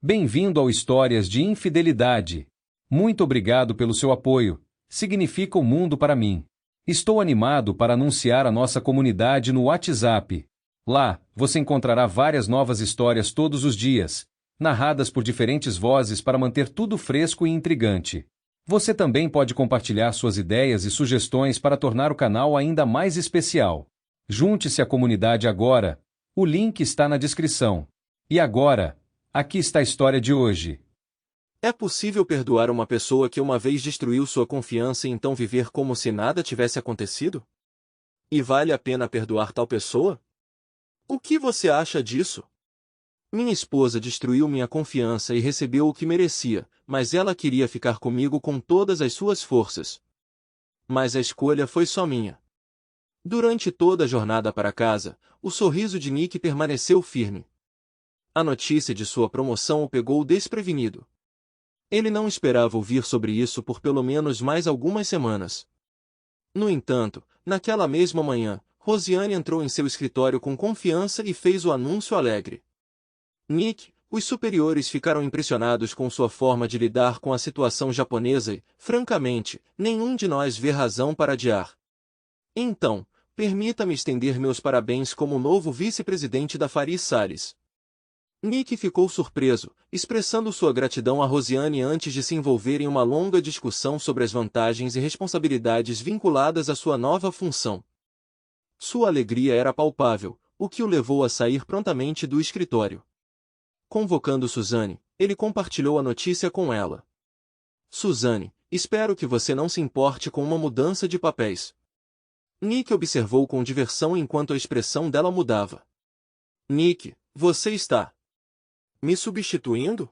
Bem-vindo ao Histórias de Infidelidade. Muito obrigado pelo seu apoio. Significa o mundo para mim. Estou animado para anunciar a nossa comunidade no WhatsApp. Lá, você encontrará várias novas histórias todos os dias, narradas por diferentes vozes para manter tudo fresco e intrigante. Você também pode compartilhar suas ideias e sugestões para tornar o canal ainda mais especial. Junte-se à comunidade agora. O link está na descrição. E agora, aqui está a história de hoje. É possível perdoar uma pessoa que uma vez destruiu sua confiança e então viver como se nada tivesse acontecido? E vale a pena perdoar tal pessoa? O que você acha disso? Minha esposa destruiu minha confiança e recebeu o que merecia, mas ela queria ficar comigo com todas as suas forças. Mas a escolha foi só minha. Durante toda a jornada para casa, o sorriso de Nick permaneceu firme. A notícia de sua promoção o pegou desprevenido. Ele não esperava ouvir sobre isso por pelo menos mais algumas semanas. No entanto, naquela mesma manhã, Rosiane entrou em seu escritório com confiança e fez o anúncio alegre. Nick, os superiores ficaram impressionados com sua forma de lidar com a situação japonesa e, francamente, nenhum de nós vê razão para adiar. Então, permita-me estender meus parabéns como novo vice-presidente da Faris Salles. Nick ficou surpreso, expressando sua gratidão a Rosiane antes de se envolver em uma longa discussão sobre as vantagens e responsabilidades vinculadas à sua nova função. Sua alegria era palpável, o que o levou a sair prontamente do escritório. Convocando Suzane, ele compartilhou a notícia com ela. Suzane, espero que você não se importe com uma mudança de papéis. Nick observou com diversão enquanto a expressão dela mudava. Nick, você está me substituindo?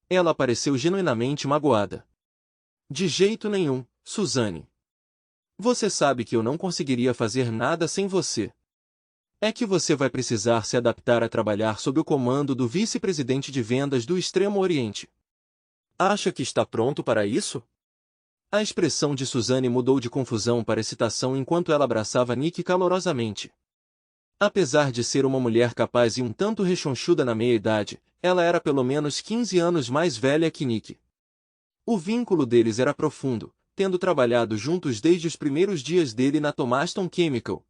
Ela pareceu genuinamente magoada. De jeito nenhum, Suzane. Você sabe que eu não conseguiria fazer nada sem você. É que você vai precisar se adaptar a trabalhar sob o comando do vice-presidente de vendas do Extremo Oriente. Acha que está pronto para isso? A expressão de Suzane mudou de confusão para excitação enquanto ela abraçava Nick calorosamente. Apesar de ser uma mulher capaz e um tanto rechonchuda na meia-idade, ela era pelo menos 15 anos mais velha que Nick. O vínculo deles era profundo, tendo trabalhado juntos desde os primeiros dias dele na Thomaston Chemical.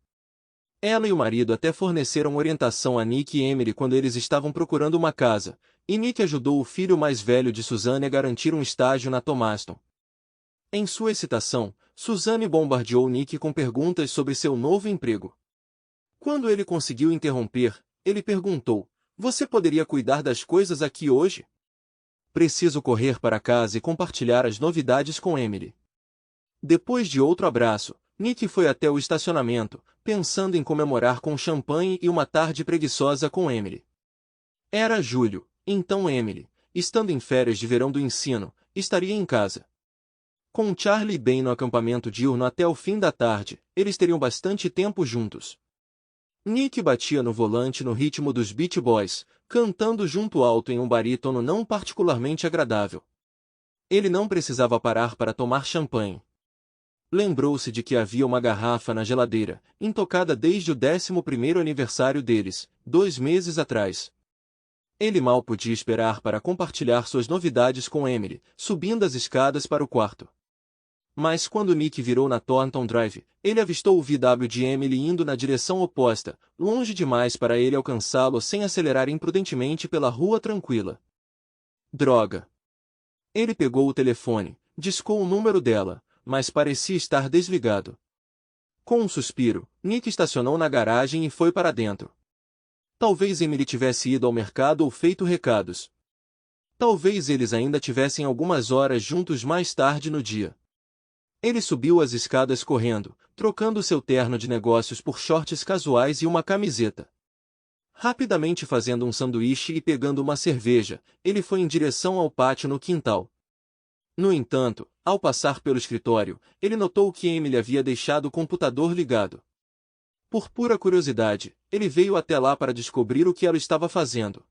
Ela e o marido até forneceram orientação a Nick e Emily quando eles estavam procurando uma casa, e Nick ajudou o filho mais velho de Suzane a garantir um estágio na Thomaston. Em sua excitação, Suzane bombardeou Nick com perguntas sobre seu novo emprego. Quando ele conseguiu interromper, ele perguntou: "Você poderia cuidar das coisas aqui hoje?" Preciso correr para casa e compartilhar as novidades com Emily. Depois de outro abraço, Nick foi até o estacionamento, pensando em comemorar com champanhe e uma tarde preguiçosa com Emily. Era julho, então Emily, estando em férias de verão do ensino, estaria em casa. Com Charlie bem no acampamento diurno até o fim da tarde, eles teriam bastante tempo juntos. Nick batia no volante no ritmo dos Beach Boys, cantando junto alto em um barítono não particularmente agradável. Ele não precisava parar para tomar champanhe. Lembrou-se de que havia uma garrafa na geladeira, intocada desde o 11º aniversário deles, 2 meses atrás. Ele mal podia esperar para compartilhar suas novidades com Emily, subindo as escadas para o quarto. Mas quando Nick virou na Thornton Drive, ele avistou o VW de Emily indo na direção oposta, longe demais para ele alcançá-lo sem acelerar imprudentemente pela rua tranquila. Droga! Ele pegou o telefone, discou o número dela, mas parecia estar desligado. Com um suspiro, Nick estacionou na garagem e foi para dentro. Talvez Emily tivesse ido ao mercado ou feito recados. Talvez eles ainda tivessem algumas horas juntos mais tarde no dia. Ele subiu as escadas correndo, trocando seu terno de negócios por shorts casuais e uma camiseta. Rapidamente fazendo um sanduíche e pegando uma cerveja, ele foi em direção ao pátio no quintal. No entanto, ao passar pelo escritório, ele notou que Emily havia deixado o computador ligado. Por pura curiosidade, ele veio até lá para descobrir o que ela estava fazendo.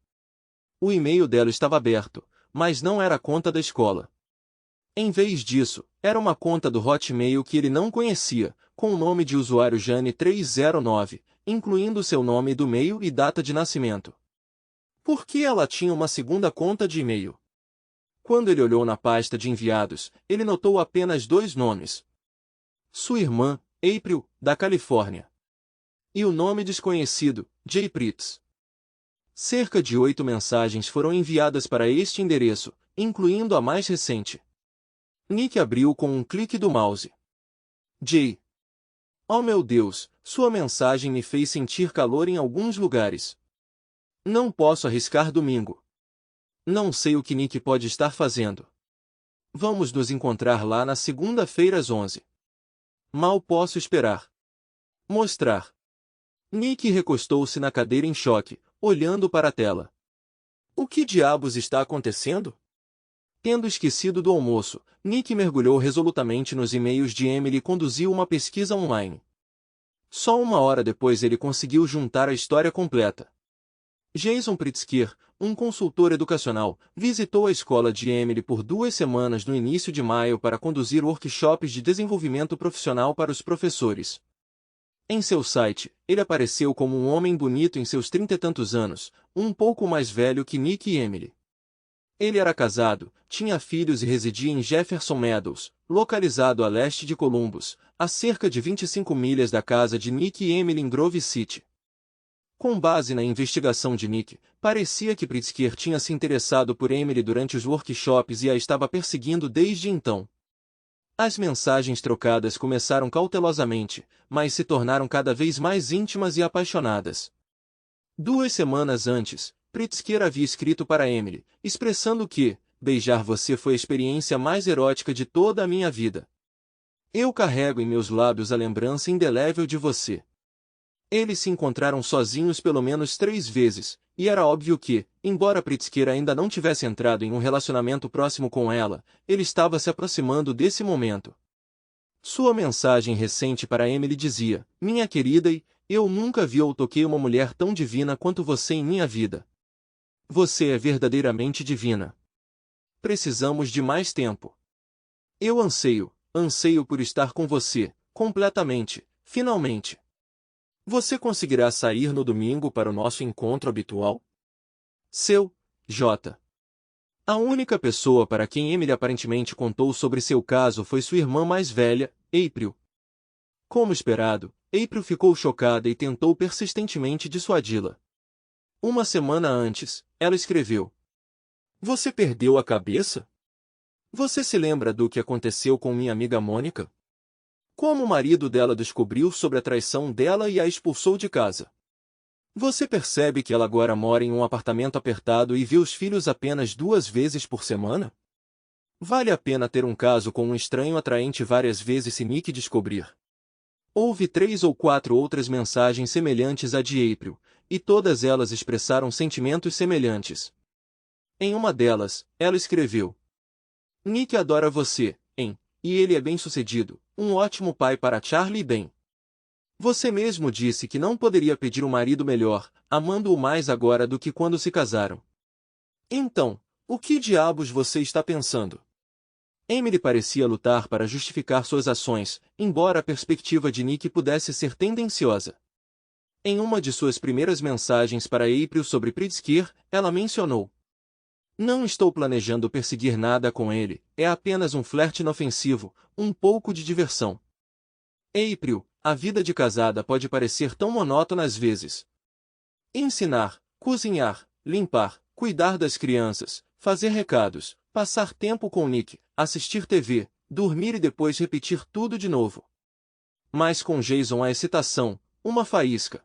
O e-mail dela estava aberto, mas não era a conta da escola. Em vez disso, era uma conta do Hotmail que ele não conhecia, com o nome de usuário Jane309, incluindo seu nome do e-mail e data de nascimento. Por que ela tinha uma segunda conta de e-mail? Quando ele olhou na pasta de enviados, ele notou apenas 2 nomes. Sua irmã, April, da Califórnia. E o nome desconhecido, Jay Pritz. Cerca de 8 mensagens foram enviadas para este endereço, incluindo a mais recente. Nick abriu com um clique do mouse. Jay. Oh meu Deus, sua mensagem me fez sentir calor em alguns lugares. Não posso arriscar domingo. Não sei o que Nick pode estar fazendo. Vamos nos encontrar lá na segunda-feira às 11. Mal posso esperar. Mostrar. Nick recostou-se na cadeira em choque, olhando para a tela. O que diabos está acontecendo? Tendo esquecido do almoço, Nick mergulhou resolutamente nos e-mails de Emily e conduziu uma pesquisa online. Só 1 hora depois ele conseguiu juntar a história completa. Jason Pritzker, um consultor educacional, visitou a escola de Emily por 2 semanas no início de maio para conduzir workshops de desenvolvimento profissional para os professores. Em seu site, ele apareceu como um homem bonito em seus 30 e tantos anos, um pouco mais velho que Nick e Emily. Ele era casado, tinha filhos e residia em Jefferson Meadows, localizado a leste de Columbus, a cerca de 25 milhas da casa de Nick e Emily em Grove City. Com base na investigação de Nick, parecia que Pritzker tinha se interessado por Emily durante os workshops e a estava perseguindo desde então. As mensagens trocadas começaram cautelosamente, mas se tornaram cada vez mais íntimas e apaixonadas. 2 semanas antes, Pritzker havia escrito para Emily, expressando que, beijar você foi a experiência mais erótica de toda a minha vida. Eu carrego em meus lábios a lembrança indelével de você. Eles se encontraram sozinhos pelo menos 3 vezes, e era óbvio que, embora Pritzker ainda não tivesse entrado em um relacionamento próximo com ela, ele estava se aproximando desse momento. Sua mensagem recente para Emily dizia: Minha querida, eu nunca vi ou toquei uma mulher tão divina quanto você em minha vida. Você é verdadeiramente divina. Precisamos de mais tempo. Eu anseio por estar com você, completamente, finalmente. Você conseguirá sair no domingo para o nosso encontro habitual? Seu, J. A única pessoa para quem Emily aparentemente contou sobre seu caso foi sua irmã mais velha, April. Como esperado, April ficou chocada e tentou persistentemente dissuadi-la. 1 semana antes, ela escreveu: Você perdeu a cabeça? Você se lembra do que aconteceu com minha amiga Mônica? Como o marido dela descobriu sobre a traição dela e a expulsou de casa. Você percebe que ela agora mora em um apartamento apertado e vê os filhos apenas 2 vezes por semana? Vale a pena ter um caso com um estranho atraente várias vezes se Nick descobrir. Houve 3 ou 4 outras mensagens semelhantes à de April, e todas elas expressaram sentimentos semelhantes. Em uma delas, ela escreveu: Nick adora você, e ele é bem-sucedido, um ótimo pai para Charlie e Ben. Você mesmo disse que não poderia pedir um marido melhor, amando-o mais agora do que quando se casaram. Então, o que diabos você está pensando? Emily parecia lutar para justificar suas ações, embora a perspectiva de Nick pudesse ser tendenciosa. Em uma de suas primeiras mensagens para April sobre Pritzker, ela mencionou: Não estou planejando perseguir nada com ele, é apenas um flerte inofensivo, um pouco de diversão. April, a vida de casada pode parecer tão monótona às vezes. Ensinar, cozinhar, limpar, cuidar das crianças, fazer recados, passar tempo com Nick, assistir TV, dormir e depois repetir tudo de novo. Mas com Jason a excitação, uma faísca.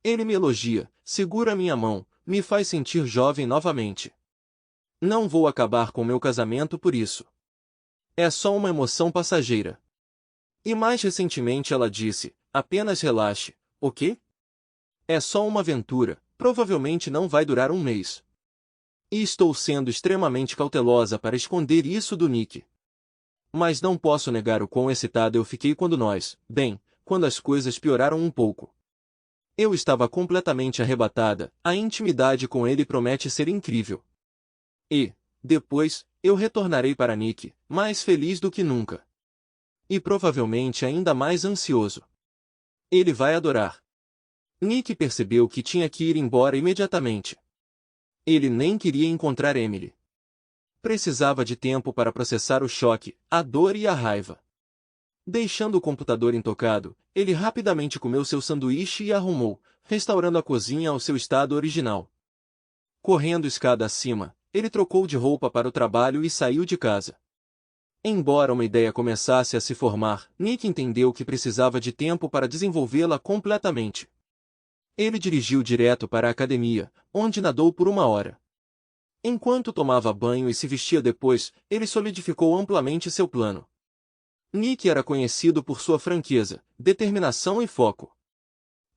Ele me elogia, segura minha mão, me faz sentir jovem novamente. Não vou acabar com meu casamento por isso. É só uma emoção passageira. E mais recentemente ela disse: apenas relaxe, ok? É só uma aventura, provavelmente não vai durar 1 mês. E estou sendo extremamente cautelosa para esconder isso do Nick. Mas não posso negar o quão excitada eu fiquei quando as coisas pioraram um pouco. Eu estava completamente arrebatada, a intimidade com ele promete ser incrível. E, depois, eu retornarei para Nick, mais feliz do que nunca. E provavelmente ainda mais ansioso. Ele vai adorar. Nick percebeu que tinha que ir embora imediatamente. Ele nem queria encontrar Emily. Precisava de tempo para processar o choque, a dor e a raiva. Deixando o computador intocado, ele rapidamente comeu seu sanduíche e arrumou, restaurando a cozinha ao seu estado original. Correndo escada acima, ele trocou de roupa para o trabalho e saiu de casa. Embora uma ideia começasse a se formar, Nick entendeu que precisava de tempo para desenvolvê-la completamente. Ele dirigiu direto para a academia, onde nadou por 1 hora. Enquanto tomava banho e se vestia depois, ele solidificou amplamente seu plano. Nick era conhecido por sua franqueza, determinação e foco.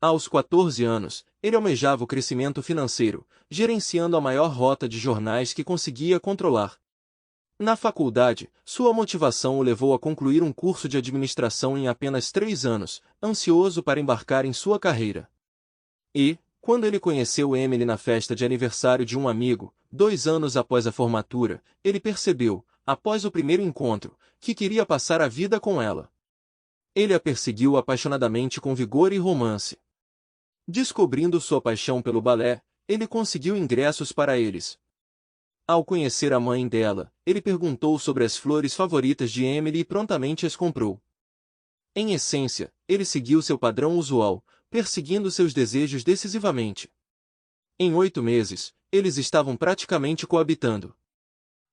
Aos 14 anos, ele almejava o crescimento financeiro, gerenciando a maior rota de jornais que conseguia controlar. Na faculdade, sua motivação o levou a concluir um curso de administração em apenas 3 anos, ansioso para embarcar em sua carreira. E, quando ele conheceu Emily na festa de aniversário de um amigo, 2 anos após a formatura, ele percebeu, após o primeiro encontro, que queria passar a vida com ela. Ele a perseguiu apaixonadamente com vigor e romance. Descobrindo sua paixão pelo balé, ele conseguiu ingressos para eles. Ao conhecer a mãe dela, ele perguntou sobre as flores favoritas de Emily e prontamente as comprou. Em essência, ele seguiu seu padrão usual, perseguindo seus desejos decisivamente. Em 8 meses, eles estavam praticamente coabitando.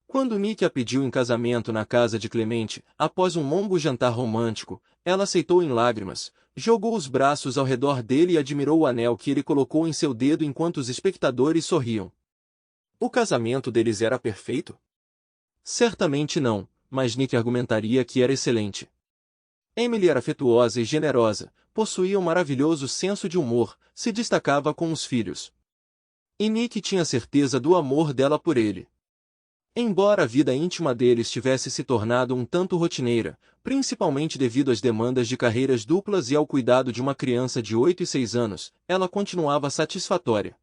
Quando Nick a pediu em casamento na casa de Clemente, após um longo jantar romântico, ela aceitou em lágrimas, jogou os braços ao redor dele e admirou o anel que ele colocou em seu dedo enquanto os espectadores sorriam. O casamento deles era perfeito? Certamente não, mas Nick argumentaria que era excelente. Emily era afetuosa e generosa, possuía um maravilhoso senso de humor, se destacava com os filhos. E Nick tinha certeza do amor dela por ele. Embora a vida íntima deles tivesse se tornado um tanto rotineira, principalmente devido às demandas de carreiras duplas e ao cuidado de uma criança de 8 e 6 anos, ela continuava satisfatória.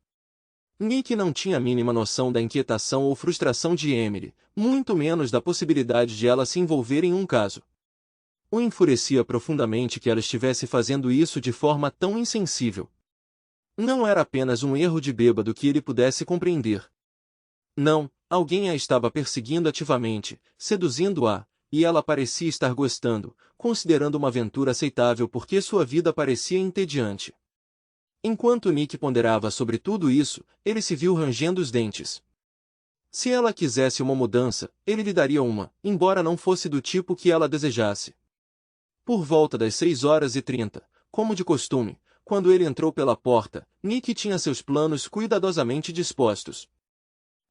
Nick não tinha a mínima noção da inquietação ou frustração de Emily, muito menos da possibilidade de ela se envolver em um caso. O enfurecia profundamente que ela estivesse fazendo isso de forma tão insensível. Não era apenas um erro de bêbado que ele pudesse compreender. Não, alguém a estava perseguindo ativamente, seduzindo-a, e ela parecia estar gostando, considerando uma aventura aceitável porque sua vida parecia entediante. Enquanto Nick ponderava sobre tudo isso, ele se viu rangendo os dentes. Se ela quisesse uma mudança, ele lhe daria uma, embora não fosse do tipo que ela desejasse. Por volta das 6h30, como de costume, quando ele entrou pela porta, Nick tinha seus planos cuidadosamente dispostos.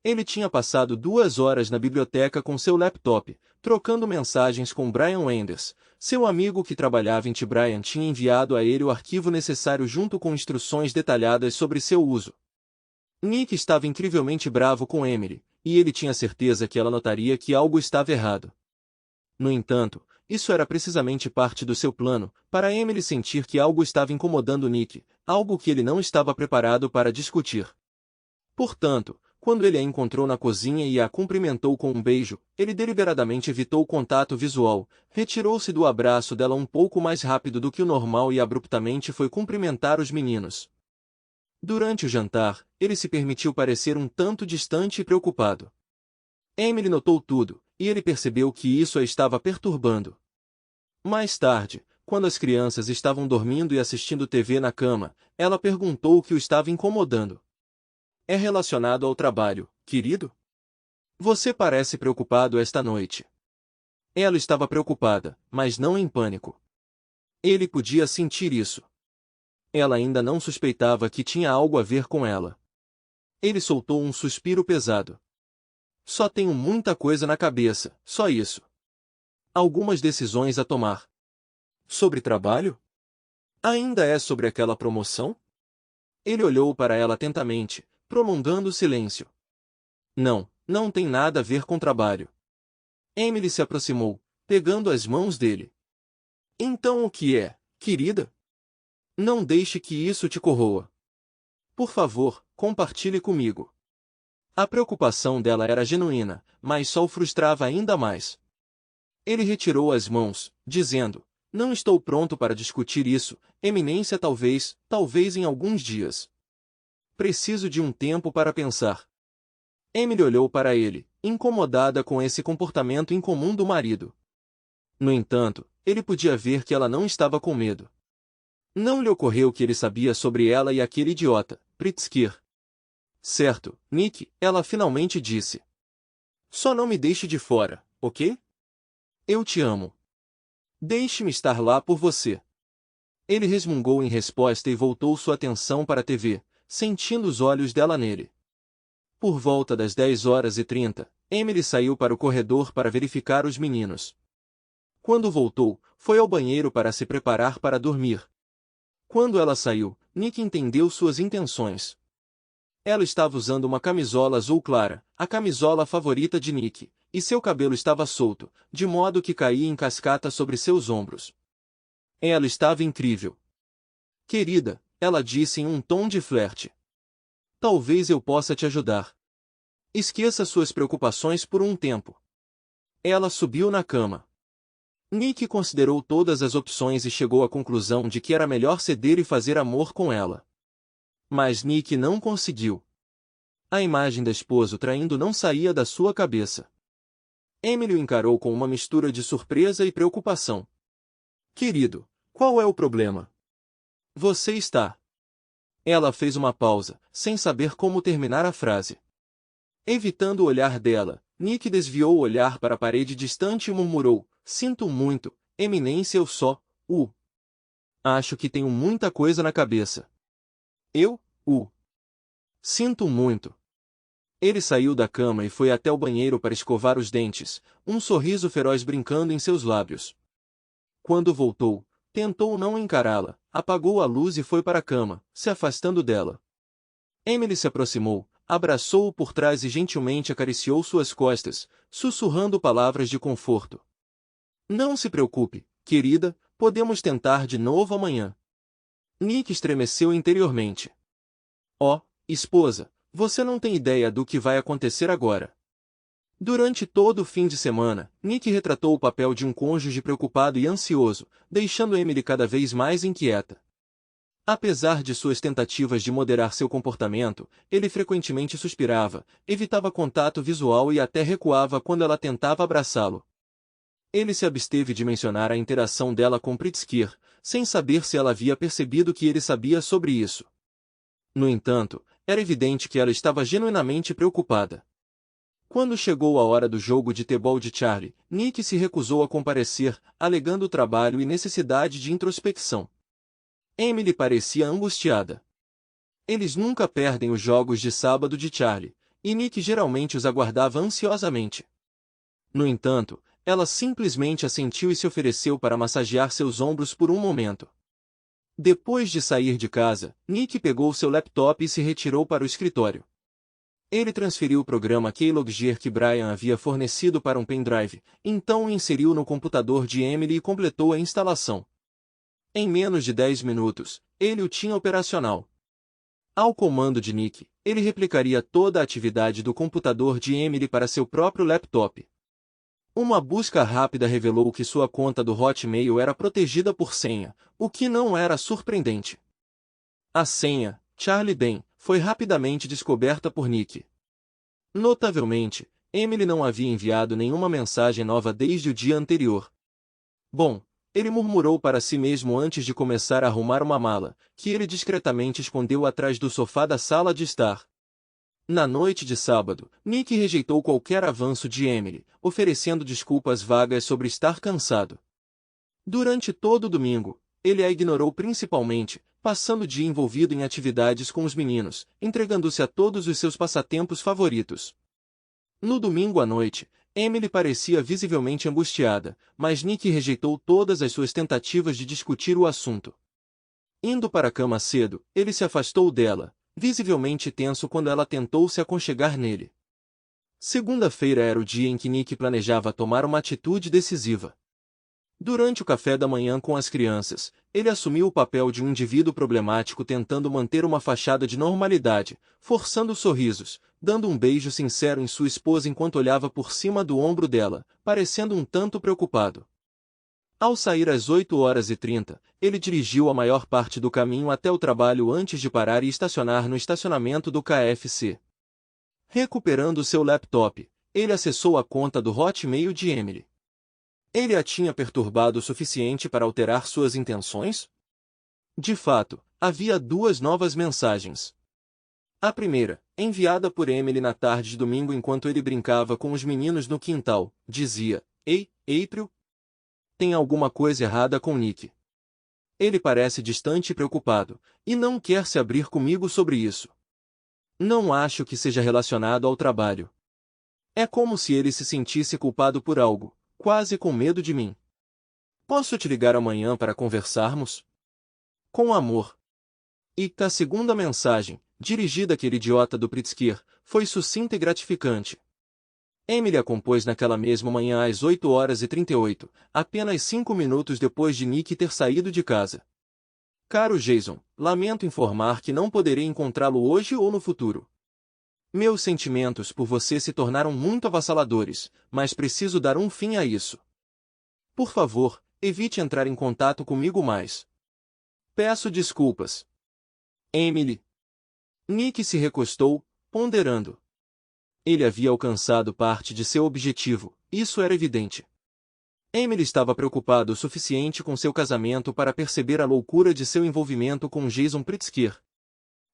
Ele tinha passado 2 horas na biblioteca com seu laptop, trocando mensagens com Brian Wenders. Seu amigo que trabalhava em T. Brian tinha enviado a ele o arquivo necessário junto com instruções detalhadas sobre seu uso. Nick estava incrivelmente bravo com Emily, e ele tinha certeza que ela notaria que algo estava errado. No entanto, isso era precisamente parte do seu plano, para Emily sentir que algo estava incomodando Nick, algo que ele não estava preparado para discutir. Portanto, quando ele a encontrou na cozinha e a cumprimentou com um beijo, ele deliberadamente evitou o contato visual, retirou-se do abraço dela um pouco mais rápido do que o normal e abruptamente foi cumprimentar os meninos. Durante o jantar, ele se permitiu parecer um tanto distante e preocupado. Emily notou tudo, e ele percebeu que isso a estava perturbando. Mais tarde, quando as crianças estavam dormindo e assistindo TV na cama, ela perguntou o que o estava incomodando. É relacionado ao trabalho, querido? Você parece preocupado esta noite. Ela estava preocupada, mas não em pânico. Ele podia sentir isso. Ela ainda não suspeitava que tinha algo a ver com ela. Ele soltou um suspiro pesado. Só tenho muita coisa na cabeça, só isso. Algumas decisões a tomar. Sobre trabalho? Ainda é sobre aquela promoção? Ele olhou para ela atentamente, prolongando o silêncio. Não, não tem nada a ver com trabalho. Emily se aproximou, pegando as mãos dele. Então o que é, querida? Não deixe que isso te corroa. Por favor, compartilhe comigo. A preocupação dela era genuína, mas só o frustrava ainda mais. Ele retirou as mãos, dizendo, não estou pronto para discutir isso, Eminência talvez em alguns dias. Preciso de um tempo para pensar. Emily olhou para ele, incomodada com esse comportamento incomum do marido. No entanto, ele podia ver que ela não estava com medo. Não lhe ocorreu que ele sabia sobre ela e aquele idiota, Pritzker. Certo, Nick, ela finalmente disse. Só não me deixe de fora, ok? Eu te amo. Deixe-me estar lá por você. Ele resmungou em resposta e voltou sua atenção para a TV, sentindo os olhos dela nele. Por volta das 10h30, Emily saiu para o corredor para verificar os meninos. Quando voltou, foi ao banheiro para se preparar para dormir. Quando ela saiu, Nick entendeu suas intenções. Ela estava usando uma camisola azul clara, a camisola favorita de Nick, e seu cabelo estava solto, de modo que caía em cascata sobre seus ombros. Ela estava incrível. Querida, ela disse em um tom de flerte. Talvez eu possa te ajudar. Esqueça suas preocupações por um tempo. Ela subiu na cama. Nick considerou todas as opções e chegou à conclusão de que era melhor ceder e fazer amor com ela. Mas Nick não conseguiu. A imagem da esposa o traindo não saía da sua cabeça. Emily o encarou com uma mistura de surpresa e preocupação. Querido, qual é o problema? Você está... Ela fez uma pausa, sem saber como terminar a frase. Evitando o olhar dela, Nick desviou o olhar para a parede distante e murmurou, sinto muito, eminência eu só, acho que tenho muita coisa na cabeça. Sinto muito. Ele saiu da cama e foi até o banheiro para escovar os dentes, um sorriso feroz brincando em seus lábios. Quando voltou, tentou não encará-la, apagou a luz e foi para a cama, se afastando dela. Emily se aproximou, abraçou-o por trás e gentilmente acariciou suas costas, sussurrando palavras de conforto. Não se preocupe, querida, podemos tentar de novo amanhã. Nick estremeceu interiormente. Oh, esposa, você não tem ideia do que vai acontecer agora. Durante todo o fim de semana, Nick retratou o papel de um cônjuge preocupado e ansioso, deixando Emily cada vez mais inquieta. Apesar de suas tentativas de moderar seu comportamento, ele frequentemente suspirava, evitava contato visual e até recuava quando ela tentava abraçá-lo. Ele se absteve de mencionar a interação dela com Pritzker, sem saber se ela havia percebido que ele sabia sobre isso. No entanto, era evidente que ela estava genuinamente preocupada. Quando chegou a hora do jogo de tebol de Charlie, Nick se recusou a comparecer, alegando trabalho e necessidade de introspecção. Emily parecia angustiada. Eles nunca perdem os jogos de sábado de Charlie, e Nick geralmente os aguardava ansiosamente. No entanto, ela simplesmente assentiu e se ofereceu para massagear seus ombros por um momento. Depois de sair de casa, Nick pegou seu laptop e se retirou para o escritório. Ele transferiu o programa Keylogger que Brian havia fornecido para um pendrive, então o inseriu no computador de Emily e completou a instalação. Em menos de 10 minutos, ele o tinha operacional. Ao comando de Nick, ele replicaria toda a atividade do computador de Emily para seu próprio laptop. Uma busca rápida revelou que sua conta do Hotmail era protegida por senha, o que não era surpreendente. A senha, Charlie Ben, foi rapidamente descoberta por Nick. Notavelmente, Emily não havia enviado nenhuma mensagem nova desde o dia anterior. Bom, ele murmurou para si mesmo antes de começar a arrumar uma mala, que ele discretamente escondeu atrás do sofá da sala de estar. Na noite de sábado, Nick rejeitou qualquer avanço de Emily, oferecendo desculpas vagas sobre estar cansado. Durante todo o domingo, ele a ignorou principalmente, passando o dia envolvido em atividades com os meninos, entregando-se a todos os seus passatempos favoritos. No domingo à noite, Emily parecia visivelmente angustiada, mas Nick rejeitou todas as suas tentativas de discutir o assunto. Indo para a cama cedo, ele se afastou dela, visivelmente tenso quando ela tentou se aconchegar nele. Segunda-feira era o dia em que Nick planejava tomar uma atitude decisiva. Durante o café da manhã com as crianças, ele assumiu o papel de um indivíduo problemático tentando manter uma fachada de normalidade, forçando sorrisos, dando um beijo sincero em sua esposa enquanto olhava por cima do ombro dela, parecendo um tanto preocupado. Ao sair às 8h30, ele dirigiu a maior parte do caminho até o trabalho antes de parar e estacionar no estacionamento do KFC. Recuperando seu laptop, ele acessou a conta do Hotmail de Emily. Ele a tinha perturbado o suficiente para alterar suas intenções? De fato, havia duas novas mensagens. A primeira, enviada por Emily na tarde de domingo enquanto ele brincava com os meninos no quintal, dizia: Ei, April? Tem alguma coisa errada com Nick. Ele parece distante e preocupado, e não quer se abrir comigo sobre isso. Não acho que seja relacionado ao trabalho. É como se ele se sentisse culpado por algo, quase com medo de mim. Posso te ligar amanhã para conversarmos? Com amor. E a segunda mensagem, dirigida àquele idiota do Pritzker, foi sucinta e gratificante. Emily a compôs naquela mesma manhã às 8h38, apenas 5 minutos depois de Nick ter saído de casa. Caro Jason, lamento informar que não poderei encontrá-lo hoje ou no futuro. Meus sentimentos por você se tornaram muito avassaladores, mas preciso dar um fim a isso. Por favor, evite entrar em contato comigo mais. Peço desculpas. Emily. Nick se recostou, ponderando. Ele havia alcançado parte de seu objetivo, isso era evidente. Emily estava preocupada o suficiente com seu casamento para perceber a loucura de seu envolvimento com Jason Pritzker.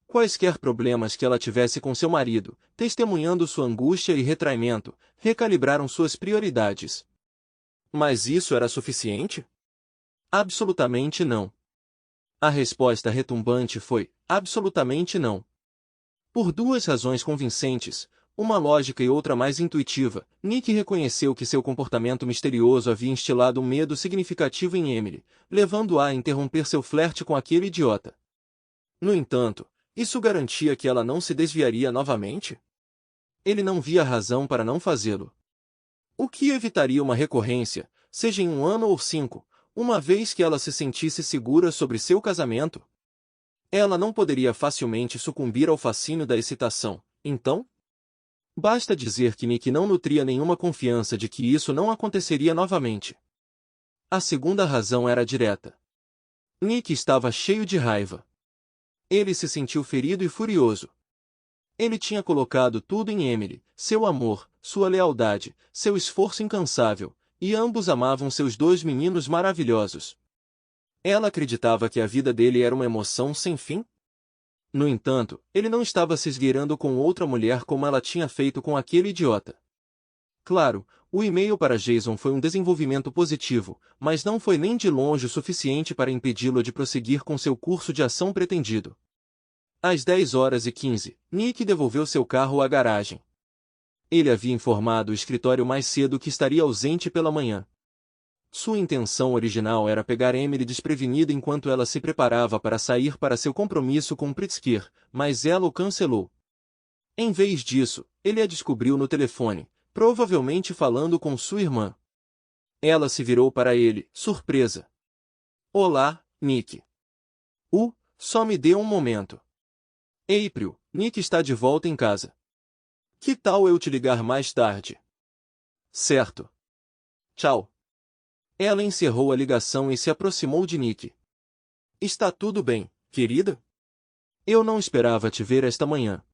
Quaisquer problemas que ela tivesse com seu marido, testemunhando sua angústia e retraimento, recalibraram suas prioridades. Mas isso era suficiente? Absolutamente não. A resposta retumbante foi: absolutamente não. Por duas razões convincentes, uma lógica e outra mais intuitiva, Nick reconheceu que seu comportamento misterioso havia instilado um medo significativo em Emily, levando-a a interromper seu flerte com aquele idiota. No entanto, isso garantia que ela não se desviaria novamente? Ele não via razão para não fazê-lo. O que evitaria uma recorrência, seja em 1 ano ou 5, uma vez que ela se sentisse segura sobre seu casamento? Ela não poderia facilmente sucumbir ao fascínio da excitação, então? Basta dizer que Nick não nutria nenhuma confiança de que isso não aconteceria novamente. A segunda razão era direta. Nick estava cheio de raiva. Ele se sentiu ferido e furioso. Ele tinha colocado tudo em Emily, seu amor, sua lealdade, seu esforço incansável, e ambos amavam seus 2 meninos maravilhosos. Ela acreditava que a vida dele era uma emoção sem fim? No entanto, ele não estava se esgueirando com outra mulher como ela tinha feito com aquele idiota. Claro, o e-mail para Jason foi um desenvolvimento positivo, mas não foi nem de longe o suficiente para impedi-lo de prosseguir com seu curso de ação pretendido. Às 10h15, Nick devolveu seu carro à garagem. Ele havia informado o escritório mais cedo que estaria ausente pela manhã. Sua intenção original era pegar Emily desprevenida enquanto ela se preparava para sair para seu compromisso com Pritzker, mas ela o cancelou. Em vez disso, ele a descobriu no telefone, provavelmente falando com sua irmã. Ela se virou para ele, surpresa. Olá, Nick. Só me dê um momento. April, Nick está de volta em casa. Que tal eu te ligar mais tarde? Certo. Tchau. Ela encerrou a ligação e se aproximou de Nick. Está tudo bem, querida? Eu não esperava te ver esta manhã.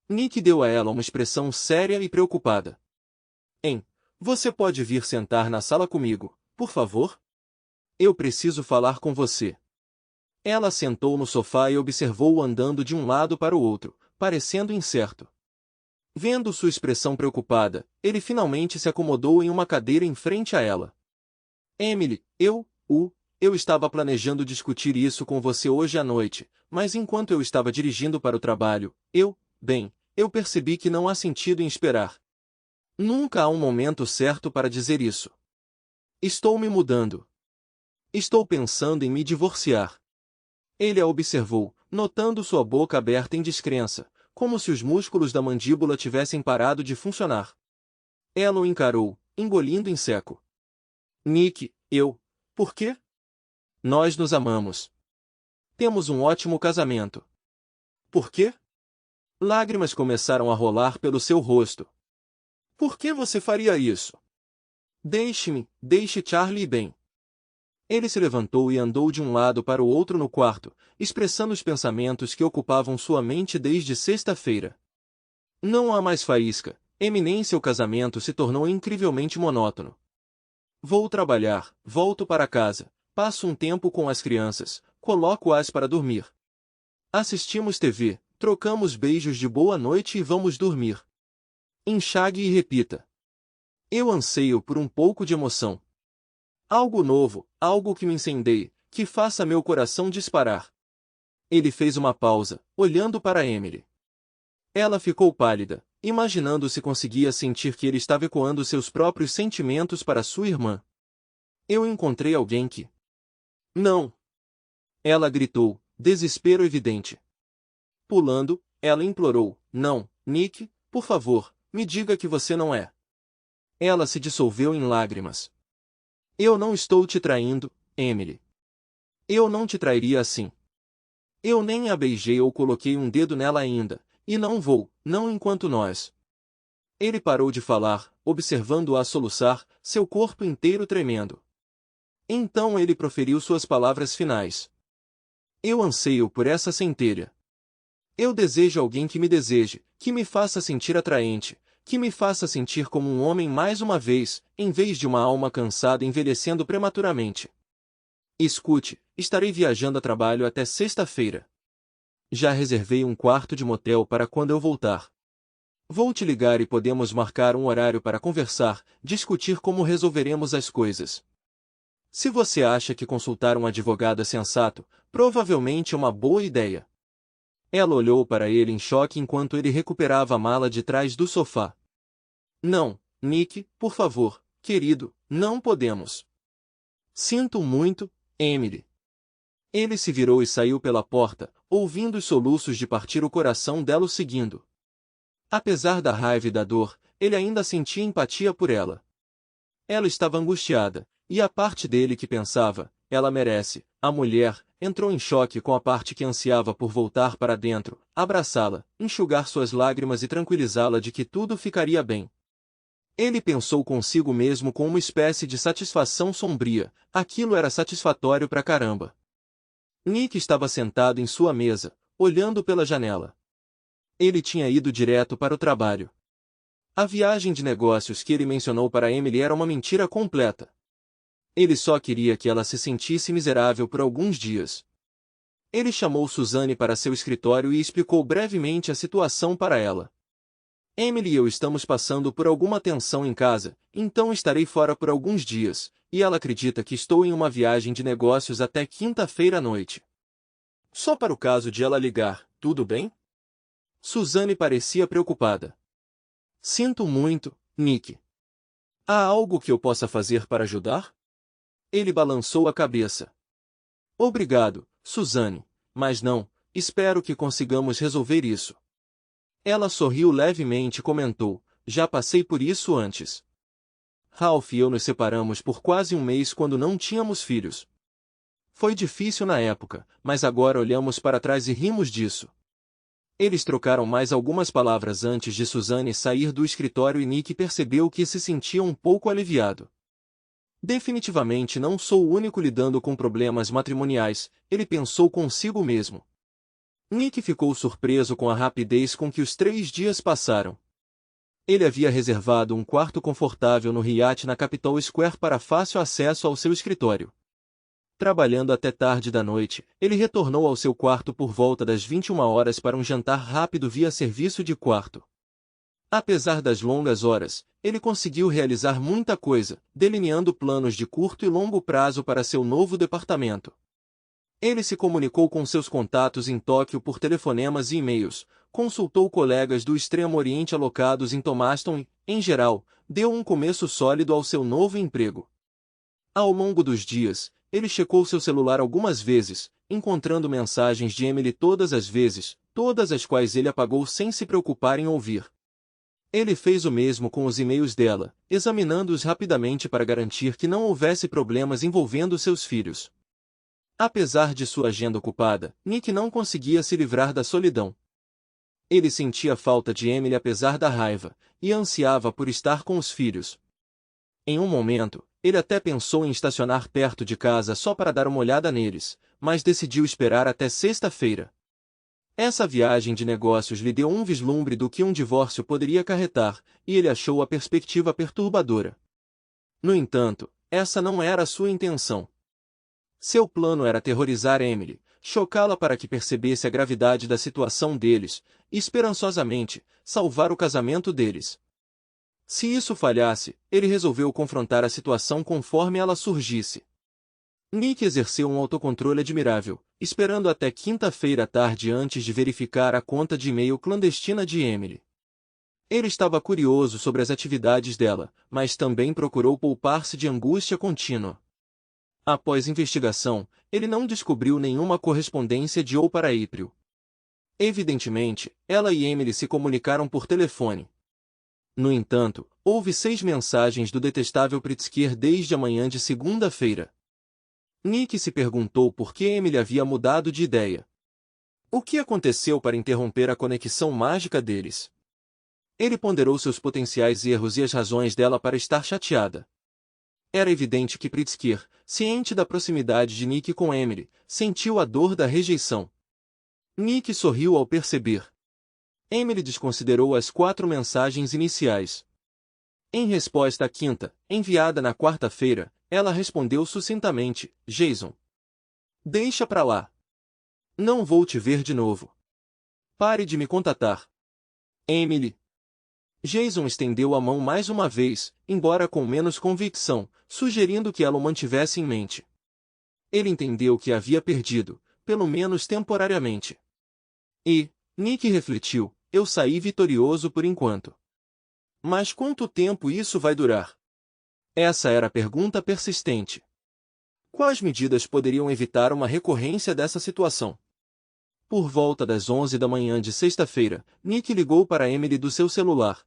Nick deu a ela uma expressão séria e preocupada. Você pode vir sentar na sala comigo, por favor? Eu preciso falar com você. Ela sentou no sofá e observou-o andando de um lado para o outro, parecendo incerto. Vendo sua expressão preocupada, ele finalmente se acomodou em uma cadeira em frente a ela. Emily, eu estava planejando discutir isso com você hoje à noite, mas enquanto eu estava dirigindo para o trabalho, eu percebi que não há sentido em esperar. Nunca há um momento certo para dizer isso. Estou me mudando. Estou pensando em me divorciar. Ele a observou, notando sua boca aberta em descrença, como se os músculos da mandíbula tivessem parado de funcionar. Ela o encarou, engolindo em seco. Nick, por quê? Nós nos amamos. Temos um ótimo casamento. Por quê? Lágrimas começaram a rolar pelo seu rosto. Por que você faria isso? Deixe Charlie bem. Ele se levantou e andou de um lado para o outro no quarto, expressando os pensamentos que ocupavam sua mente desde sexta-feira. Não há mais faísca, Emily, seu casamento se tornou incrivelmente monótono. Vou trabalhar, volto para casa, passo um tempo com as crianças, coloco-as para dormir. Assistimos TV, trocamos beijos de boa noite e vamos dormir. Enxague e repita. Eu anseio por um pouco de emoção. Algo novo, algo que me incendeie, que faça meu coração disparar. Ele fez uma pausa, olhando para Emily. Ela ficou pálida, imaginando se conseguia sentir que ele estava ecoando seus próprios sentimentos para sua irmã. Eu encontrei alguém que... Não! Ela gritou, desespero evidente. Pulando, ela implorou, não, Nick, por favor, me diga que você não é. Ela se dissolveu em lágrimas. Eu não estou te traindo, Emily. Eu não te trairia assim. Eu nem a beijei ou coloquei um dedo nela ainda, e não vou, não enquanto nós. Ele parou de falar, observando-a soluçar, seu corpo inteiro tremendo. Então ele proferiu suas palavras finais. Eu anseio por essa centelha. Eu desejo alguém que me deseje, que me faça sentir atraente, que me faça sentir como um homem mais uma vez, em vez de uma alma cansada envelhecendo prematuramente. Escute, estarei viajando a trabalho até sexta-feira. Já reservei um quarto de motel para quando eu voltar. Vou te ligar e podemos marcar um horário para conversar, discutir como resolveremos as coisas. Se você acha que consultar um advogado é sensato, provavelmente é uma boa ideia. Ela olhou para ele em choque enquanto ele recuperava a mala de trás do sofá. Não, Nick, por favor, querido, não podemos. Sinto muito, Emily. Ele se virou e saiu pela porta, ouvindo os soluços de partir o coração dela o seguindo. Apesar da raiva e da dor, ele ainda sentia empatia por ela. Ela estava angustiada, e a parte dele que pensava, ela merece, a mulher, entrou em choque com a parte que ansiava por voltar para dentro, abraçá-la, enxugar suas lágrimas e tranquilizá-la de que tudo ficaria bem. Ele pensou consigo mesmo com uma espécie de satisfação sombria, aquilo era satisfatório pra caramba. Nick estava sentado em sua mesa, olhando pela janela. Ele tinha ido direto para o trabalho. A viagem de negócios que ele mencionou para Emily era uma mentira completa. Ele só queria que ela se sentisse miserável por alguns dias. Ele chamou Suzanne para seu escritório e explicou brevemente a situação para ela. Emily e eu estamos passando por alguma tensão em casa, então estarei fora por alguns dias, e ela acredita que estou em uma viagem de negócios até quinta-feira à noite. Só para o caso de ela ligar, tudo bem? Suzanne parecia preocupada. Sinto muito, Nick. Há algo que eu possa fazer para ajudar? Ele balançou a cabeça. Obrigado, Suzanne, mas não, espero que consigamos resolver isso. Ela sorriu levemente e comentou, já passei por isso antes. Ralph e eu nos separamos por quase um mês quando não tínhamos filhos. Foi difícil na época, mas agora olhamos para trás e rimos disso. Eles trocaram mais algumas palavras antes de Suzanne sair do escritório e Nick percebeu que se sentia um pouco aliviado. Definitivamente não sou o único lidando com problemas matrimoniais, ele pensou consigo mesmo. Nick ficou surpreso com a rapidez com que os 3 dias passaram. Ele havia reservado um quarto confortável no Hyatt na Capitol Square para fácil acesso ao seu escritório. Trabalhando até tarde da noite, ele retornou ao seu quarto por volta das 21 horas para um jantar rápido via serviço de quarto. Apesar das longas horas, ele conseguiu realizar muita coisa, delineando planos de curto e longo prazo para seu novo departamento. Ele se comunicou com seus contatos em Tóquio por telefonemas e e-mails, consultou colegas do Extremo Oriente alocados em Thomaston e, em geral, deu um começo sólido ao seu novo emprego. Ao longo dos dias, ele checou seu celular algumas vezes, encontrando mensagens de Emily todas as vezes, todas as quais ele apagou sem se preocupar em ouvir. Ele fez o mesmo com os e-mails dela, examinando-os rapidamente para garantir que não houvesse problemas envolvendo seus filhos. Apesar de sua agenda ocupada, Nick não conseguia se livrar da solidão. Ele sentia falta de Emily apesar da raiva, e ansiava por estar com os filhos. Em um momento, ele até pensou em estacionar perto de casa só para dar uma olhada neles, mas decidiu esperar até sexta-feira. Essa viagem de negócios lhe deu um vislumbre do que um divórcio poderia acarretar, e ele achou a perspectiva perturbadora. No entanto, essa não era a sua intenção. Seu plano era aterrorizar Emily, chocá-la para que percebesse a gravidade da situação deles, e esperançosamente, salvar o casamento deles. Se isso falhasse, ele resolveu confrontar a situação conforme ela surgisse. Nick exerceu um autocontrole admirável, esperando até quinta-feira à tarde antes de verificar a conta de e-mail clandestina de Emily. Ele estava curioso sobre as atividades dela, mas também procurou poupar-se de angústia contínua. Após investigação, ele não descobriu nenhuma correspondência de ou para April. Evidentemente, ela e Emily se comunicaram por telefone. No entanto, houve 6 mensagens do detestável Pritzker desde a manhã de segunda-feira. Nick se perguntou por que Emily havia mudado de ideia. O que aconteceu para interromper a conexão mágica deles? Ele ponderou seus potenciais erros e as razões dela para estar chateada. Era evidente que Pritzker, ciente da proximidade de Nick com Emily, sentiu a dor da rejeição. Nick sorriu ao perceber. Emily desconsiderou as 4 mensagens iniciais. Em resposta à quinta, enviada na quarta-feira, ela respondeu sucintamente: Jason. Deixa pra lá. Não vou te ver de novo. Pare de me contatar. Emily. Jason estendeu a mão mais uma vez, embora com menos convicção, sugerindo que ela o mantivesse em mente. Ele entendeu que havia perdido, pelo menos temporariamente. E, Nick refletiu, eu saí vitorioso por enquanto. Mas quanto tempo isso vai durar? Essa era a pergunta persistente. Quais medidas poderiam evitar uma recorrência dessa situação? Por volta das 11 da manhã de sexta-feira, Nick ligou para Emily do seu celular.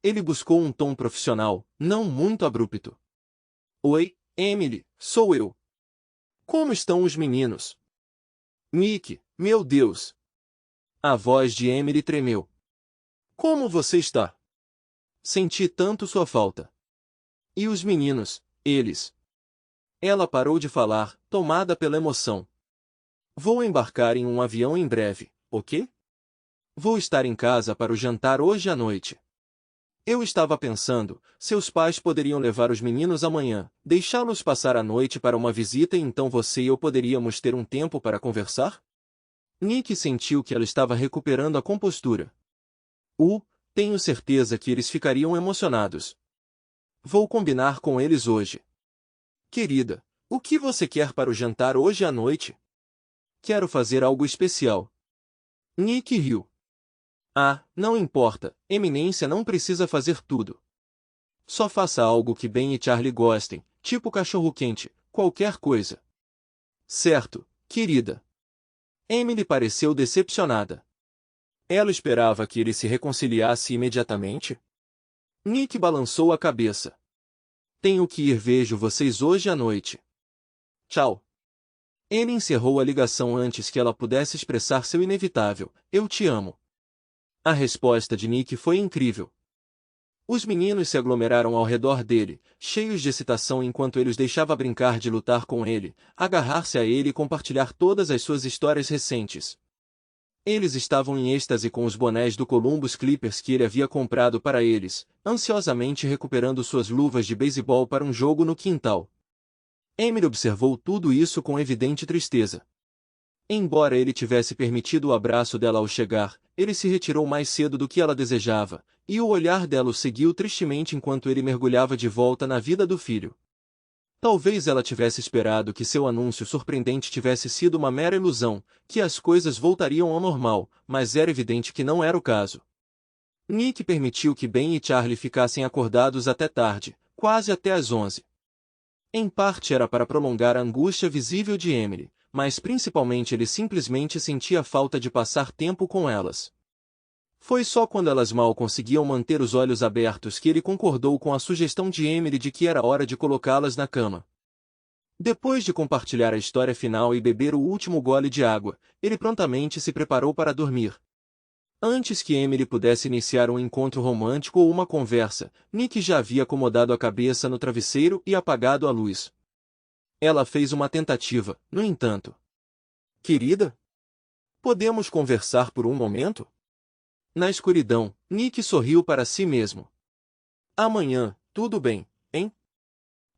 Ele buscou um tom profissional, não muito abrupto. Oi, Emily, sou eu. Como estão os meninos? Nick, meu Deus! A voz de Emily tremeu. Como você está? Senti tanto sua falta. E os meninos, eles? Ela parou de falar, tomada pela emoção. Vou embarcar em um avião em breve, ok? Vou estar em casa para o jantar hoje à noite. Eu estava pensando, seus pais poderiam levar os meninos amanhã, deixá-los passar a noite para uma visita e então você e eu poderíamos ter um tempo para conversar? Nick sentiu que ela estava recuperando a compostura. Tenho certeza que eles ficariam emocionados. Vou combinar com eles hoje. Querida, o que você quer para o jantar hoje à noite? Quero fazer algo especial. Nick riu. Ah, não importa, Eminência não precisa fazer tudo. Só faça algo que Ben e Charlie gostem, tipo cachorro-quente, qualquer coisa. Certo, querida. Emily pareceu decepcionada. Ela esperava que ele se reconciliasse imediatamente? Nick balançou a cabeça. Tenho que ir, vejo vocês hoje à noite. Tchau. Ele encerrou a ligação antes que ela pudesse expressar seu inevitável, eu te amo. A resposta de Nick foi incrível. Os meninos se aglomeraram ao redor dele, cheios de excitação enquanto ele os deixava brincar de lutar com ele, agarrar-se a ele e compartilhar todas as suas histórias recentes. Eles estavam em êxtase com os bonés do Columbus Clippers que ele havia comprado para eles, ansiosamente recuperando suas luvas de beisebol para um jogo no quintal. Emily observou tudo isso com evidente tristeza. Embora ele tivesse permitido o abraço dela ao chegar, ele se retirou mais cedo do que ela desejava, e o olhar dela o seguiu tristemente enquanto ele mergulhava de volta na vida do filho. Talvez ela tivesse esperado que seu anúncio surpreendente tivesse sido uma mera ilusão, que as coisas voltariam ao normal, mas era evidente que não era o caso. Nick permitiu que Ben e Charlie ficassem acordados até tarde, quase até às 11. Em parte era para prolongar a angústia visível de Emily, mas principalmente ele simplesmente sentia falta de passar tempo com elas. Foi só quando elas mal conseguiam manter os olhos abertos que ele concordou com a sugestão de Emily de que era hora de colocá-las na cama. Depois de compartilhar a história final e beber o último gole de água, ele prontamente se preparou para dormir. Antes que Emily pudesse iniciar um encontro romântico ou uma conversa, Nick já havia acomodado a cabeça no travesseiro e apagado a luz. Ela fez uma tentativa, no entanto. Querida? Podemos conversar por um momento? Na escuridão, Nick sorriu para si mesmo. Amanhã, tudo bem, hein?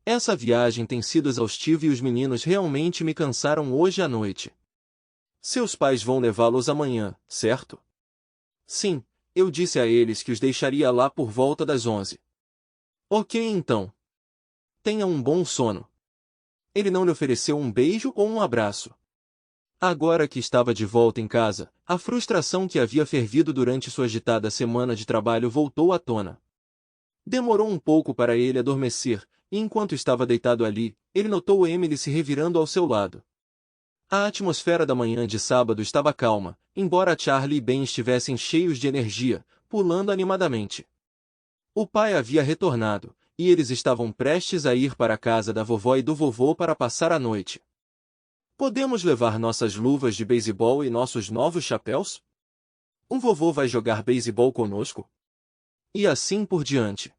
Essa viagem tem sido exaustiva e os meninos realmente me cansaram hoje à noite. Seus pais vão levá-los amanhã, certo? Sim, eu disse a eles que os deixaria lá por volta das 11. Ok então. Tenha um bom sono. Ele não lhe ofereceu um beijo ou um abraço. Agora que estava de volta em casa, a frustração que havia fervido durante sua agitada semana de trabalho voltou à tona. Demorou um pouco para ele adormecer, e enquanto estava deitado ali, ele notou Emily se revirando ao seu lado. A atmosfera da manhã de sábado estava calma, embora Charlie e Ben estivessem cheios de energia, pulando animadamente. O pai havia retornado, e eles estavam prestes a ir para a casa da vovó e do vovô para passar a noite. Podemos levar nossas luvas de beisebol e nossos novos chapéus? O vovô vai jogar beisebol conosco? E assim por diante.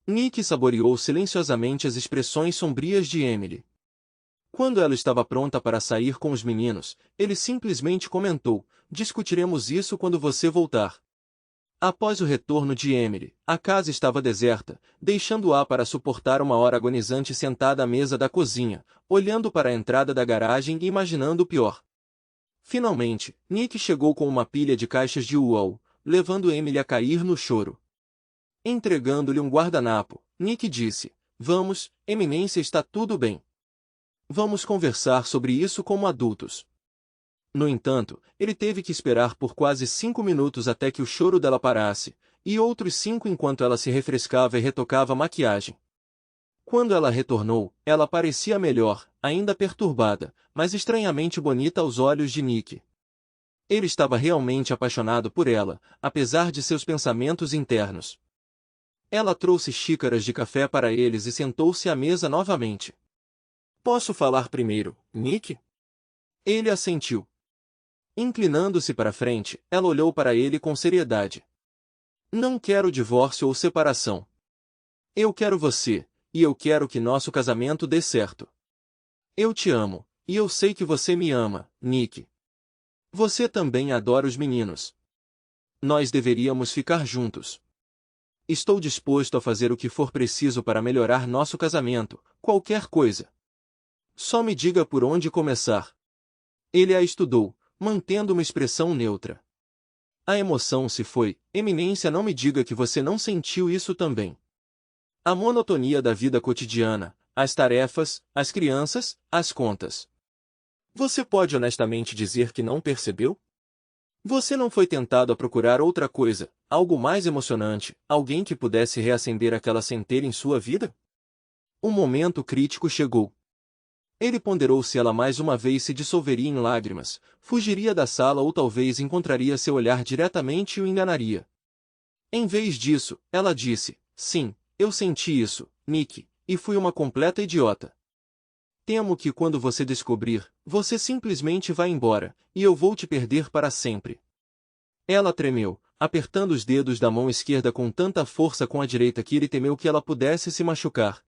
Nick saboreou silenciosamente as expressões sombrias de Emily. Quando ela estava pronta para sair com os meninos, ele simplesmente comentou: discutiremos isso quando você voltar. Após o retorno de Emily, a casa estava deserta, deixando-a para suportar uma hora agonizante sentada à mesa da cozinha, olhando para a entrada da garagem e imaginando o pior. Finalmente, Nick chegou com uma pilha de caixas de uau, levando Emily a cair no choro. Entregando-lhe um guardanapo, Nick disse: vamos, Eminência, está tudo bem. Vamos conversar sobre isso como adultos. No entanto, ele teve que esperar por quase 5 minutos até que o choro dela parasse, e outros 5 enquanto ela se refrescava e retocava a maquiagem. Quando ela retornou, ela parecia melhor, ainda perturbada, mas estranhamente bonita aos olhos de Nick. Ele estava realmente apaixonado por ela, apesar de seus pensamentos internos. Ela trouxe xícaras de café para eles e sentou-se à mesa novamente. Posso falar primeiro, Nick? Ele assentiu. Inclinando-se para frente, ela olhou para ele com seriedade. Não quero divórcio ou separação. Eu quero você, e eu quero que nosso casamento dê certo. Eu te amo, e eu sei que você me ama, Nick. Você também adora os meninos. Nós deveríamos ficar juntos. Estou disposto a fazer o que for preciso para melhorar nosso casamento, qualquer coisa. Só me diga por onde começar. Ele a estudou, mantendo uma expressão neutra. A emoção se foi. Eminência, não me diga que você não sentiu isso também. A monotonia da vida cotidiana, as tarefas, as crianças, as contas. Você pode honestamente dizer que não percebeu? Você não foi tentado a procurar outra coisa, algo mais emocionante, alguém que pudesse reacender aquela centelha em sua vida? Um momento crítico chegou. Ele ponderou se ela mais uma vez se dissolveria em lágrimas, fugiria da sala ou talvez encontraria seu olhar diretamente e o enganaria. Em vez disso, ela disse: sim, eu senti isso, Nick, e fui uma completa idiota. Temo que quando você descobrir, você simplesmente vai embora, e eu vou te perder para sempre. Ela tremeu, apertando os dedos da mão esquerda com tanta força com a direita que ele temeu que ela pudesse se machucar.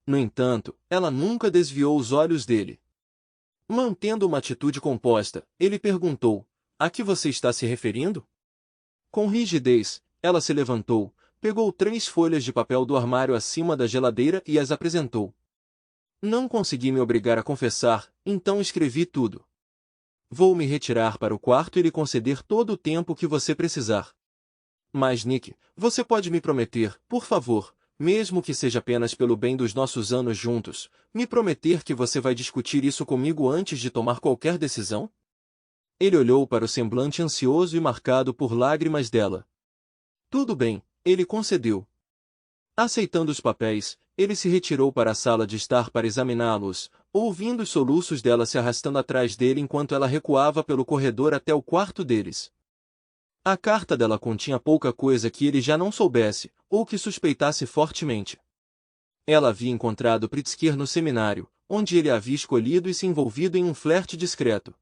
No entanto, ela nunca desviou os olhos dele. Mantendo uma atitude composta, ele perguntou: a que você está se referindo? Com rigidez, ela se levantou, pegou 3 folhas de papel do armário acima da geladeira e as apresentou. Não consegui me obrigar a confessar, então escrevi tudo. Vou me retirar para o quarto e lhe conceder todo o tempo que você precisar. Mas Nick, você pode me prometer, por favor, mesmo que seja apenas pelo bem dos nossos anos juntos, me prometer que você vai discutir isso comigo antes de tomar qualquer decisão? Ele olhou para o semblante ansioso e marcado por lágrimas dela. Tudo bem, ele concedeu. Aceitando os papéis, ele se retirou para a sala de estar para examiná-los, ouvindo os soluços dela se arrastando atrás dele enquanto ela recuava pelo corredor até o quarto deles. A carta dela continha pouca coisa que ele já não soubesse, ou que suspeitasse fortemente. Ela havia encontrado Pritzker no seminário, onde ele a havia escolhido e se envolvido em um flerte discreto.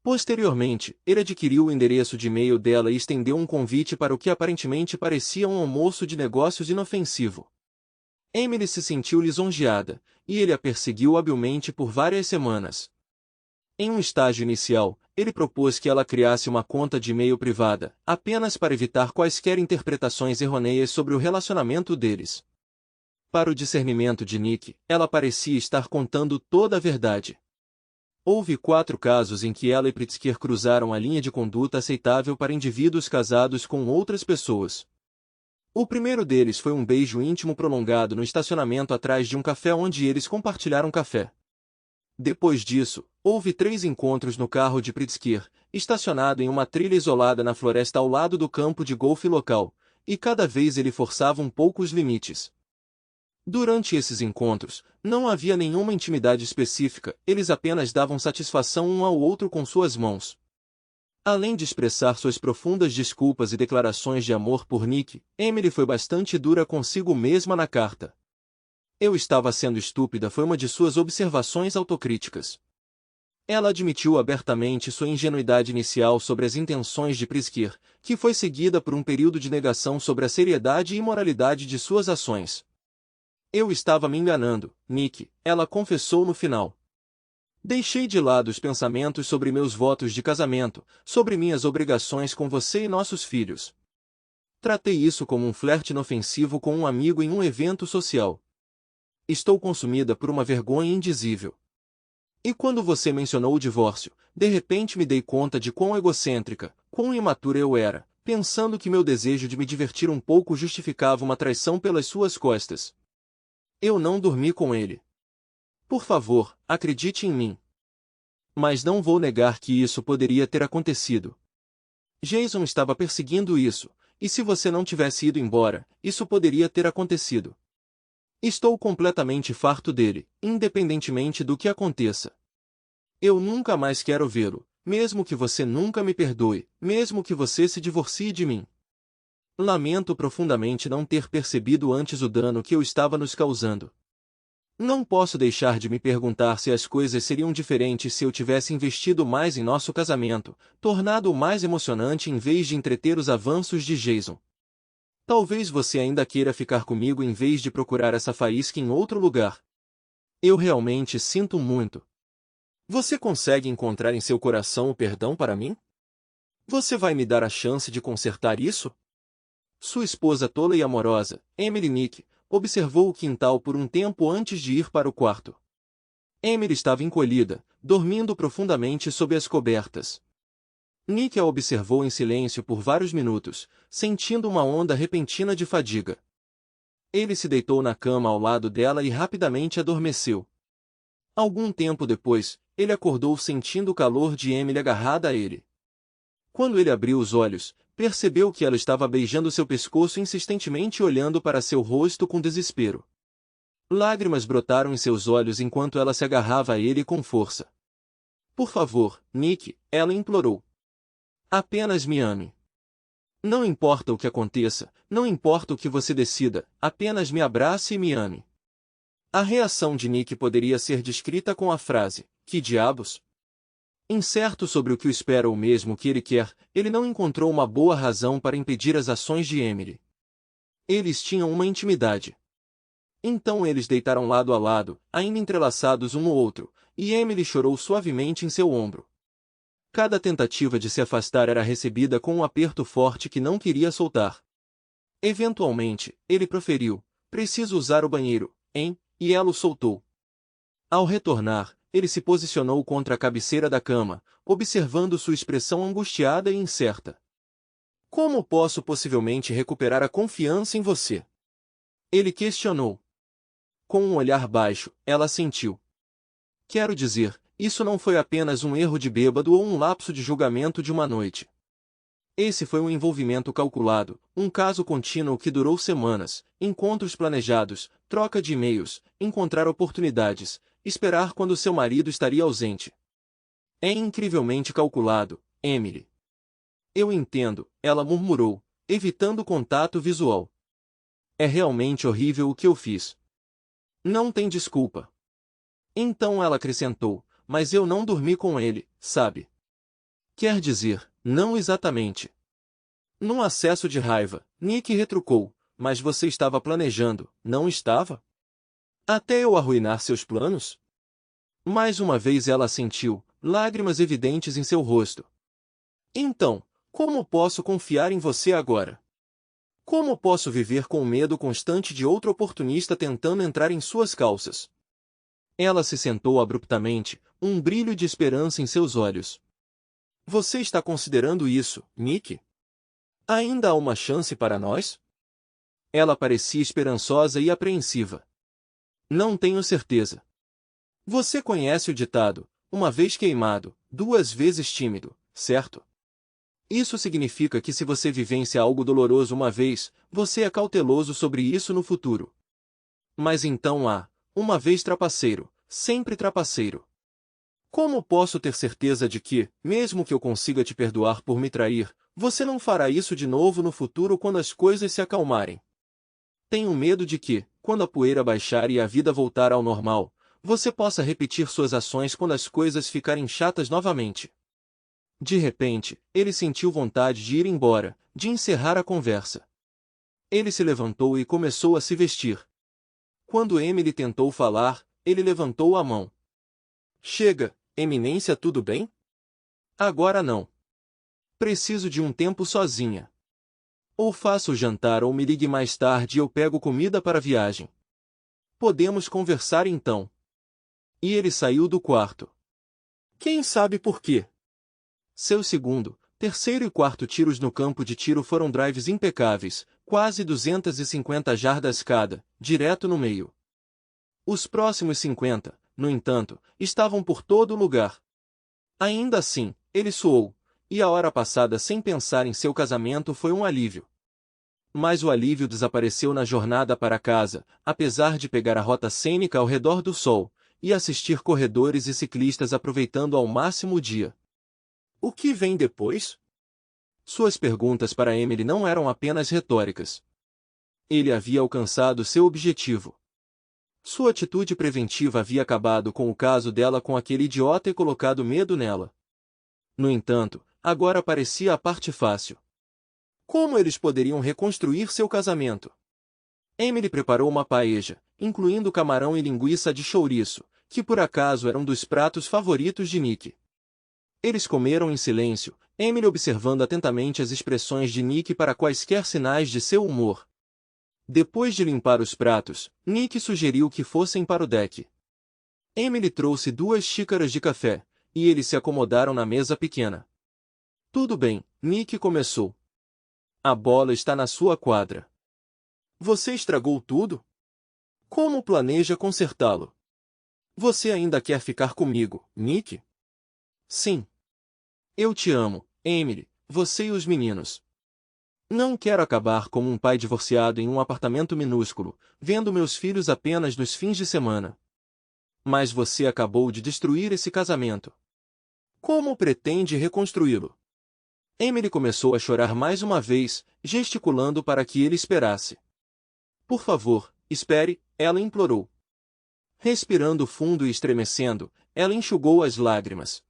Posteriormente, ele adquiriu o endereço de e-mail dela e estendeu um convite para o que aparentemente parecia um almoço de negócios inofensivo. Emily se sentiu lisonjeada, e ele a perseguiu habilmente por várias semanas. Em um estágio inicial, ele propôs que ela criasse uma conta de e-mail privada, apenas para evitar quaisquer interpretações errôneas sobre o relacionamento deles. Para o discernimento de Nick, ela parecia estar contando toda a verdade. Houve 4 casos em que ela e Pritzker cruzaram a linha de conduta aceitável para indivíduos casados com outras pessoas. O primeiro deles foi um beijo íntimo prolongado no estacionamento atrás de um café onde eles compartilharam café. Depois disso, houve 3 encontros no carro de Pritzker, estacionado em uma trilha isolada na floresta ao lado do campo de golfe local, e cada vez ele forçava um pouco os limites. Durante esses encontros, não havia nenhuma intimidade específica, eles apenas davam satisfação um ao outro com suas mãos. Além de expressar suas profundas desculpas e declarações de amor por Nick, Emily foi bastante dura consigo mesma na carta. "Eu estava sendo estúpida" foi uma de suas observações autocríticas. Ela admitiu abertamente sua ingenuidade inicial sobre as intenções de Pritzker, que foi seguida por um período de negação sobre a seriedade e moralidade de suas ações. "Eu estava me enganando, Nick", ela confessou no final. "Deixei de lado os pensamentos sobre meus votos de casamento, sobre minhas obrigações com você e nossos filhos. Tratei isso como um flerte inofensivo com um amigo em um evento social. Estou consumida por uma vergonha indizível. E quando você mencionou o divórcio, de repente me dei conta de quão egocêntrica, quão imatura eu era, pensando que meu desejo de me divertir um pouco justificava uma traição pelas suas costas. Eu não dormi com ele. Por favor, acredite em mim. Mas não vou negar que isso poderia ter acontecido. Jason estava perseguindo isso, e se você não tivesse ido embora, isso poderia ter acontecido. Estou completamente farto dele, independentemente do que aconteça. Eu nunca mais quero vê-lo, mesmo que você nunca me perdoe, mesmo que você se divorcie de mim. Lamento profundamente não ter percebido antes o dano que eu estava nos causando. Não posso deixar de me perguntar se as coisas seriam diferentes se eu tivesse investido mais em nosso casamento, tornado-o mais emocionante em vez de entreter os avanços de Jason. Talvez você ainda queira ficar comigo em vez de procurar essa faísca em outro lugar. Eu realmente sinto muito. Você consegue encontrar em seu coração o perdão para mim? Você vai me dar a chance de consertar isso? Sua esposa tola e amorosa, Emily Nick, observou o quintal por um tempo antes de ir para o quarto. Emily estava encolhida, dormindo profundamente sob as cobertas. Nick a observou em silêncio por vários minutos, sentindo uma onda repentina de fadiga. Ele se deitou na cama ao lado dela e rapidamente adormeceu. Algum tempo depois, ele acordou sentindo o calor de Emily agarrada a ele. Quando ele abriu os olhos, percebeu que ela estava beijando seu pescoço insistentemente e olhando para seu rosto com desespero. Lágrimas brotaram em seus olhos enquanto ela se agarrava a ele com força. "Por favor, Nick", ela implorou. "Apenas me ame. Não importa o que aconteça, não importa o que você decida, apenas me abrace e me ame." A reação de Nick poderia ser descrita com a frase: "Que diabos?" Incerto sobre o que o espera ou mesmo o que ele quer, ele não encontrou uma boa razão para impedir as ações de Emily. Eles tinham uma intimidade. Então eles deitaram lado a lado, ainda entrelaçados um no outro, e Emily chorou suavemente em seu ombro. Cada tentativa de se afastar era recebida com um aperto forte que não queria soltar. Eventualmente, ele proferiu: "Preciso usar o banheiro, hein?", e ela o soltou. Ao retornar, ele se posicionou contra a cabeceira da cama, observando sua expressão angustiada e incerta. "Como posso possivelmente recuperar a confiança em você?" ele questionou. Com um olhar baixo, ela assentiu. "Quero dizer, isso não foi apenas um erro de bêbado ou um lapso de julgamento de uma noite. Esse foi um envolvimento calculado, um caso contínuo que durou semanas, encontros planejados, troca de e-mails, encontrar oportunidades, esperar quando seu marido estaria ausente. É incrivelmente calculado, Emily." "Eu entendo", ela murmurou, evitando contato visual. "É realmente horrível o que eu fiz. Não tem desculpa." Então ela acrescentou: "Mas eu não dormi com ele, sabe?" "Quer dizer, não exatamente." Num acesso de raiva, Nick retrucou: "Mas você estava planejando, não estava? Até eu arruinar seus planos?" Mais uma vez ela assentiu, lágrimas evidentes em seu rosto. Então, como posso confiar em você agora? Como posso viver com o medo constante de outro oportunista tentando entrar em suas calças? Ela se sentou abruptamente, um brilho de esperança em seus olhos. Você está considerando isso, Nick? Ainda há uma chance para nós? Ela parecia esperançosa e apreensiva. Não tenho certeza. Você conhece o ditado, uma vez queimado, duas vezes tímido, certo? Isso significa que se você vivencia algo doloroso uma vez, você é cauteloso sobre isso no futuro. Mas então há, uma vez trapaceiro, sempre trapaceiro. Como posso ter certeza de que, mesmo que eu consiga te perdoar por me trair, você não fará isso de novo no futuro quando as coisas se acalmarem? Tenho medo de que, quando a poeira baixar e a vida voltar ao normal, você possa repetir suas ações quando as coisas ficarem chatas novamente. De repente, ele sentiu vontade de ir embora, de encerrar a conversa. Ele se levantou e começou a se vestir. Quando Emily tentou falar, ele levantou a mão. Chega, Eminência, tudo bem? Agora não. Preciso de um tempo sozinha. Ou faço o jantar ou me ligue mais tarde e eu pego comida para a viagem. Podemos conversar então. E ele saiu do quarto. Quem sabe por quê? Seu segundo, terceiro e quarto tiros no campo de tiro foram drives impecáveis, quase 250 jardas cada, direto no meio. Os próximos 50, no entanto, estavam por todo lugar. Ainda assim, ele suou, e a hora passada sem pensar em seu casamento foi um alívio. Mas o alívio desapareceu na jornada para casa, apesar de pegar a rota cênica ao redor do sol, e assistir corredores e ciclistas aproveitando ao máximo o dia. O que vem depois? Suas perguntas para Emily não eram apenas retóricas. Ele havia alcançado seu objetivo. Sua atitude preventiva havia acabado com o caso dela com aquele idiota e colocado medo nela. No entanto, agora parecia a parte fácil. Como eles poderiam reconstruir seu casamento? Emily preparou uma paella, incluindo camarão e linguiça de chouriço, que por acaso era um dos pratos favoritos de Nick. Eles comeram em silêncio, Emily observando atentamente as expressões de Nick para quaisquer sinais de seu humor. Depois de limpar os pratos, Nick sugeriu que fossem para o deck. Emily trouxe 2 xícaras de café, e eles se acomodaram na mesa pequena. Tudo bem, Nick começou. A bola está na sua quadra. Você estragou tudo? Como planeja consertá-lo? Você ainda quer ficar comigo, Nick? Sim. Eu te amo, Emily, você e os meninos. Não quero acabar como um pai divorciado em um apartamento minúsculo, vendo meus filhos apenas nos fins de semana. Mas você acabou de destruir esse casamento. Como pretende reconstruí-lo? Emily começou a chorar mais uma vez, gesticulando para que ele esperasse. Por favor, espere, ela implorou. Respirando fundo e estremecendo, ela enxugou as lágrimas.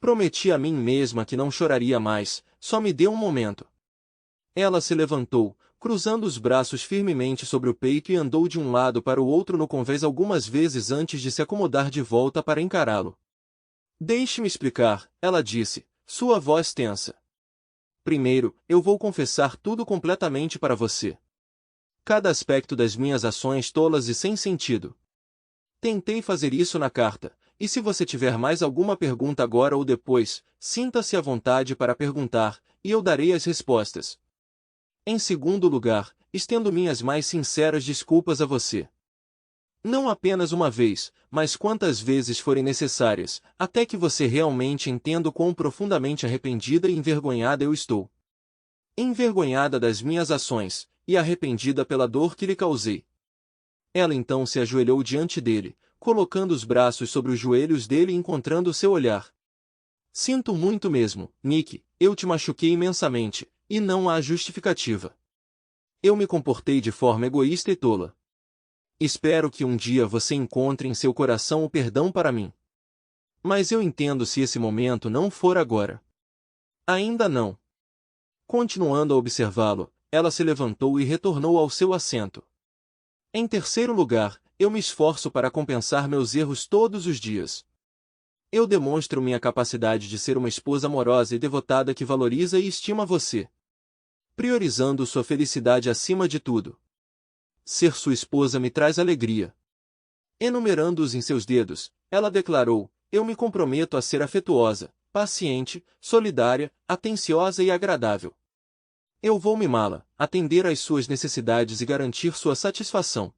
Prometi a mim mesma que não choraria mais, só me dê um momento. Ela se levantou, cruzando os braços firmemente sobre o peito e andou de um lado para o outro no convés algumas vezes antes de se acomodar de volta para encará-lo. Deixe-me explicar, ela disse, sua voz tensa. Primeiro, eu vou confessar tudo completamente para você. Cada aspecto das minhas ações tolas e sem sentido. Tentei fazer isso na carta, e se você tiver mais alguma pergunta agora ou depois, sinta-se à vontade para perguntar, e eu darei as respostas. Em segundo lugar, estendo minhas mais sinceras desculpas a você. Não apenas uma vez, mas quantas vezes forem necessárias, até que você realmente entenda o quão profundamente arrependida e envergonhada eu estou. Envergonhada das minhas ações, e arrependida pela dor que lhe causei. Ela então se ajoelhou diante dele, colocando os braços sobre os joelhos dele e encontrando seu olhar. Sinto muito mesmo, Nick, eu te machuquei imensamente, e não há justificativa. Eu me comportei de forma egoísta e tola. Espero que um dia você encontre em seu coração o perdão para mim. Mas eu entendo se esse momento não for agora. Ainda não. Continuando a observá-lo, ela se levantou e retornou ao seu assento. Em terceiro lugar, eu me esforço para compensar meus erros todos os dias. Eu demonstro minha capacidade de ser uma esposa amorosa e devotada que valoriza e estima você, priorizando sua felicidade acima de tudo. Ser sua esposa me traz alegria. Enumerando-os em seus dedos, ela declarou: eu me comprometo a ser afetuosa, paciente, solidária, atenciosa e agradável. Eu vou mimá-la, atender às suas necessidades e garantir sua satisfação.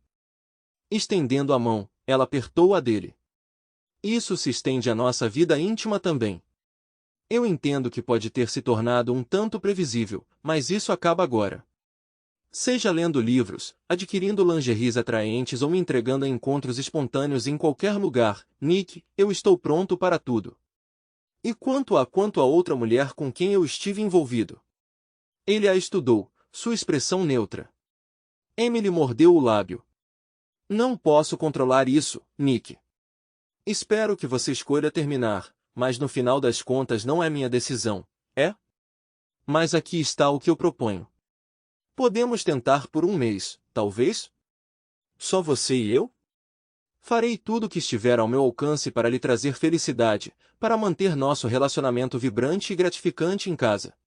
Estendendo a mão, ela apertou a dele. Isso se estende à nossa vida íntima também. Eu entendo que pode ter se tornado um tanto previsível, mas isso acaba agora. Seja lendo livros, adquirindo lingeries atraentes ou me entregando a encontros espontâneos em qualquer lugar, Nick, eu estou pronto para tudo. E quanto a outra mulher com quem eu estive envolvido? Ele a estudou, sua expressão neutra. Emily mordeu o lábio. Não posso controlar isso, Nick. Espero que você escolha terminar, mas no final das contas não é minha decisão, é? Mas aqui está o que eu proponho. Podemos tentar por um mês, talvez? Só você e eu? Farei tudo o que estiver ao meu alcance para lhe trazer felicidade, para manter nosso relacionamento vibrante e gratificante em casa.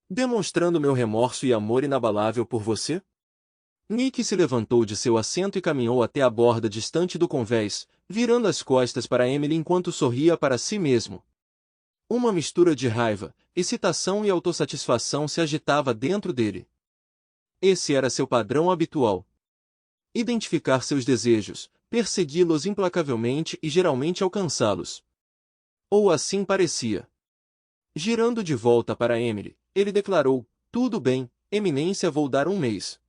Demonstrando meu remorso e amor inabalável por você? Nick se levantou de seu assento e caminhou até a borda distante do convés, virando as costas para Emily enquanto sorria para si mesmo. Uma mistura de raiva, excitação e autossatisfação se agitava dentro dele. Esse era seu padrão habitual. Identificar seus desejos, persegui-los implacavelmente e geralmente alcançá-los. Ou assim parecia. Girando de volta para Emily, ele declarou: tudo bem, Eminência, vou dar um mês.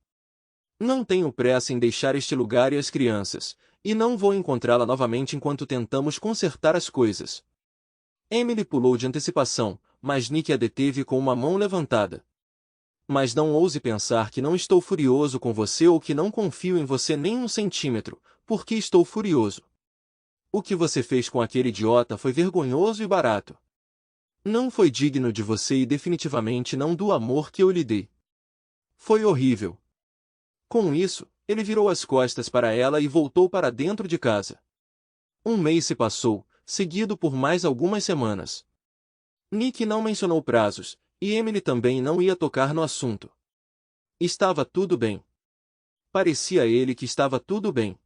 Não tenho pressa em deixar este lugar e as crianças, e não vou encontrá-la novamente enquanto tentamos consertar as coisas. Emily pulou de antecipação, mas Nick a deteve com uma mão levantada. Mas não ouse pensar que não estou furioso com você ou que não confio em você nem um centímetro, porque estou furioso. O que você fez com aquele idiota foi vergonhoso e barato. Não foi digno de você e definitivamente não do amor que eu lhe dei. Foi horrível. Com isso, ele virou as costas para ela e voltou para dentro de casa. Um mês se passou, seguido por mais algumas semanas. Nick não mencionou prazos, e Emily também não ia tocar no assunto. Estava tudo bem. Parecia a ele que estava tudo bem.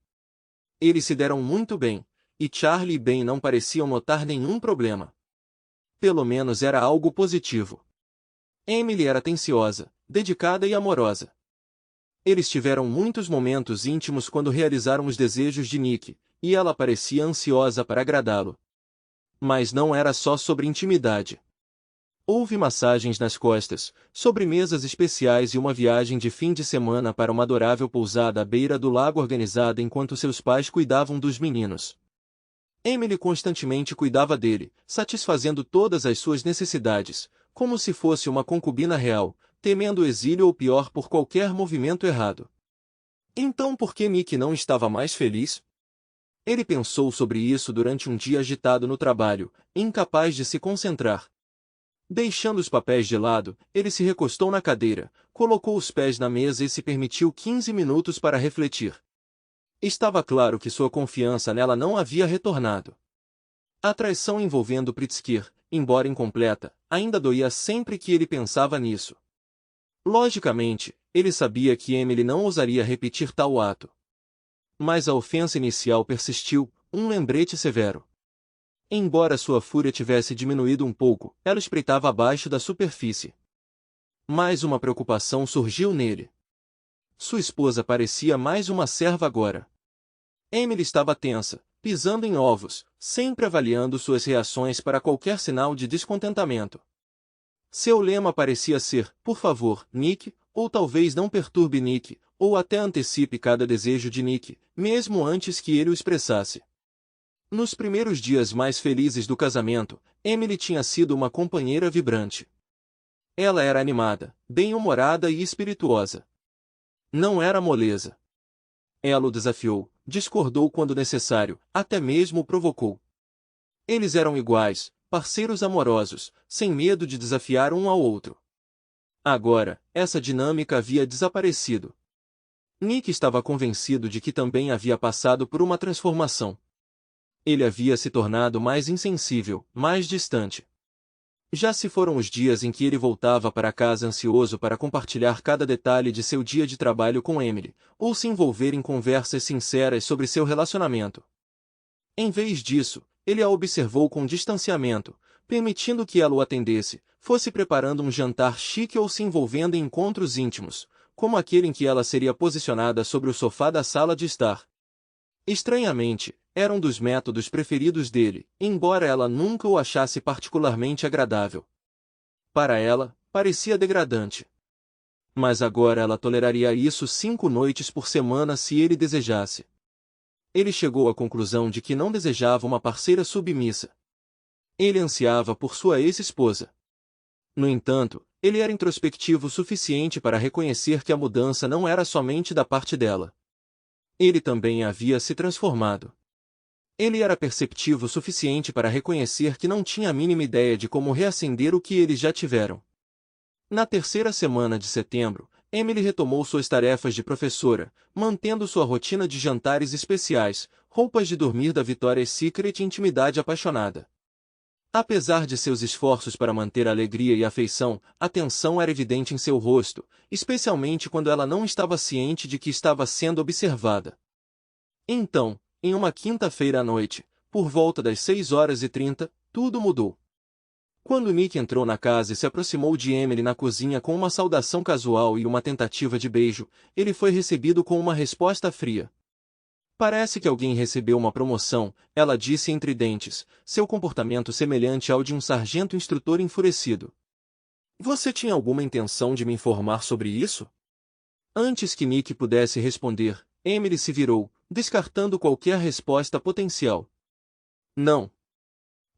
Eles se deram muito bem, e Charlie e Ben não pareciam notar nenhum problema. Pelo menos era algo positivo. Emily era atenciosa, dedicada e amorosa. Eles tiveram muitos momentos íntimos quando realizaram os desejos de Nick, e ela parecia ansiosa para agradá-lo. Mas não era só sobre intimidade. Houve massagens nas costas, sobremesas especiais e uma viagem de fim de semana para uma adorável pousada à beira do lago organizada enquanto seus pais cuidavam dos meninos. Emily constantemente cuidava dele, satisfazendo todas as suas necessidades, como se fosse uma concubina real, temendo o exílio ou pior por qualquer movimento errado. Então por que Nick não estava mais feliz? Ele pensou sobre isso durante um dia agitado no trabalho, incapaz de se concentrar. Deixando os papéis de lado, ele se recostou na cadeira, colocou os pés na mesa e se permitiu 15 minutos para refletir. Estava claro que sua confiança nela não havia retornado. A traição envolvendo Pritzker, embora incompleta, ainda doía sempre que ele pensava nisso. Logicamente, ele sabia que Emily não ousaria repetir tal ato. Mas a ofensa inicial persistiu, um lembrete severo. Embora sua fúria tivesse diminuído um pouco, ela espreitava abaixo da superfície. Mais uma preocupação surgiu nele. Sua esposa parecia mais uma serva agora. Emily estava tensa, pisando em ovos, sempre avaliando suas reações para qualquer sinal de descontentamento. Seu lema parecia ser: por favor, Nick, ou talvez não perturbe Nick, ou até antecipe cada desejo de Nick, mesmo antes que ele o expressasse. Nos primeiros dias mais felizes do casamento, Emily tinha sido uma companheira vibrante. Ela era animada, bem-humorada e espirituosa. Não era moleza. Ela o desafiou, discordou quando necessário, até mesmo o provocou. Eles eram iguais, parceiros amorosos, sem medo de desafiar um ao outro. Agora, essa dinâmica havia desaparecido. Nick estava convencido de que também havia passado por uma transformação. Ele havia se tornado mais insensível, mais distante. Já se foram os dias em que ele voltava para casa ansioso para compartilhar cada detalhe de seu dia de trabalho com Emily, ou se envolver em conversas sinceras sobre seu relacionamento. Em vez disso, ele a observou com distanciamento, permitindo que ela o atendesse, fosse preparando um jantar chique ou se envolvendo em encontros íntimos, como aquele em que ela seria posicionada sobre o sofá da sala de estar. Estranhamente, era um dos métodos preferidos dele, embora ela nunca o achasse particularmente agradável. Para ela, parecia degradante. Mas agora ela toleraria isso 5 noites por semana se ele desejasse. Ele chegou à conclusão de que não desejava uma parceira submissa. Ele ansiava por sua ex-esposa. No entanto, ele era introspectivo o suficiente para reconhecer que a mudança não era somente da parte dela. Ele também havia se transformado. Ele era perceptivo o suficiente para reconhecer que não tinha a mínima ideia de como reacender o que eles já tiveram. Na terceira semana de setembro, Emily retomou suas tarefas de professora, mantendo sua rotina de jantares especiais, roupas de dormir da Victoria's Secret e intimidade apaixonada. Apesar de seus esforços para manter a alegria e a afeição, a tensão era evidente em seu rosto, especialmente quando ela não estava ciente de que estava sendo observada. Então, em uma quinta-feira à noite, por volta das 6h30, tudo mudou. Quando Nick entrou na casa e se aproximou de Emily na cozinha com uma saudação casual e uma tentativa de beijo, ele foi recebido com uma resposta fria. Parece que alguém recebeu uma promoção, ela disse entre dentes, seu comportamento semelhante ao de um sargento instrutor enfurecido. Você tinha alguma intenção de me informar sobre isso? Antes que Nick pudesse responder, Emily se virou, descartando qualquer resposta potencial. Não.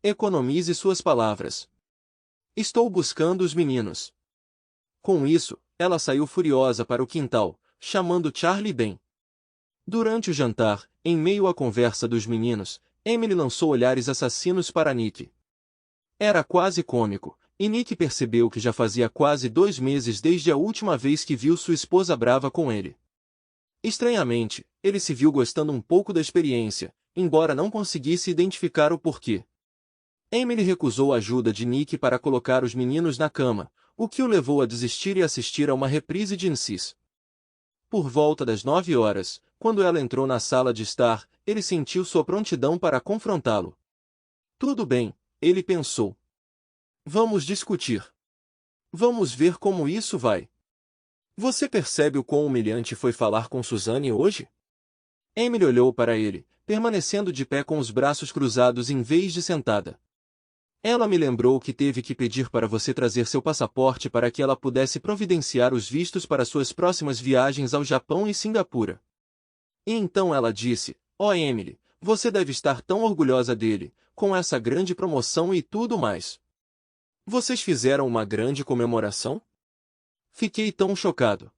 Economize suas palavras. Estou buscando os meninos. Com isso, ela saiu furiosa para o quintal, chamando Charlie Ben. Durante o jantar, em meio à conversa dos meninos, Emily lançou olhares assassinos para Nick. Era quase cômico, e Nick percebeu que já fazia quase 2 meses desde a última vez que viu sua esposa brava com ele. Estranhamente, ele se viu gostando um pouco da experiência, embora não conseguisse identificar o porquê. Emily recusou a ajuda de Nick para colocar os meninos na cama, o que o levou a desistir e assistir a uma reprise de Incis. Por volta das 9 horas, quando ela entrou na sala de estar, ele sentiu sua prontidão para confrontá-lo. Tudo bem, ele pensou. Vamos discutir. Vamos ver como isso vai. Você percebe o quão humilhante foi falar com Suzanne hoje? Emily olhou para ele, permanecendo de pé com os braços cruzados em vez de sentada. Ela me lembrou que teve que pedir para você trazer seu passaporte para que ela pudesse providenciar os vistos para suas próximas viagens ao Japão e Singapura. E então ela disse, Emily, você deve estar tão orgulhosa dele, com essa grande promoção e tudo mais. Vocês fizeram uma grande comemoração? Fiquei tão chocado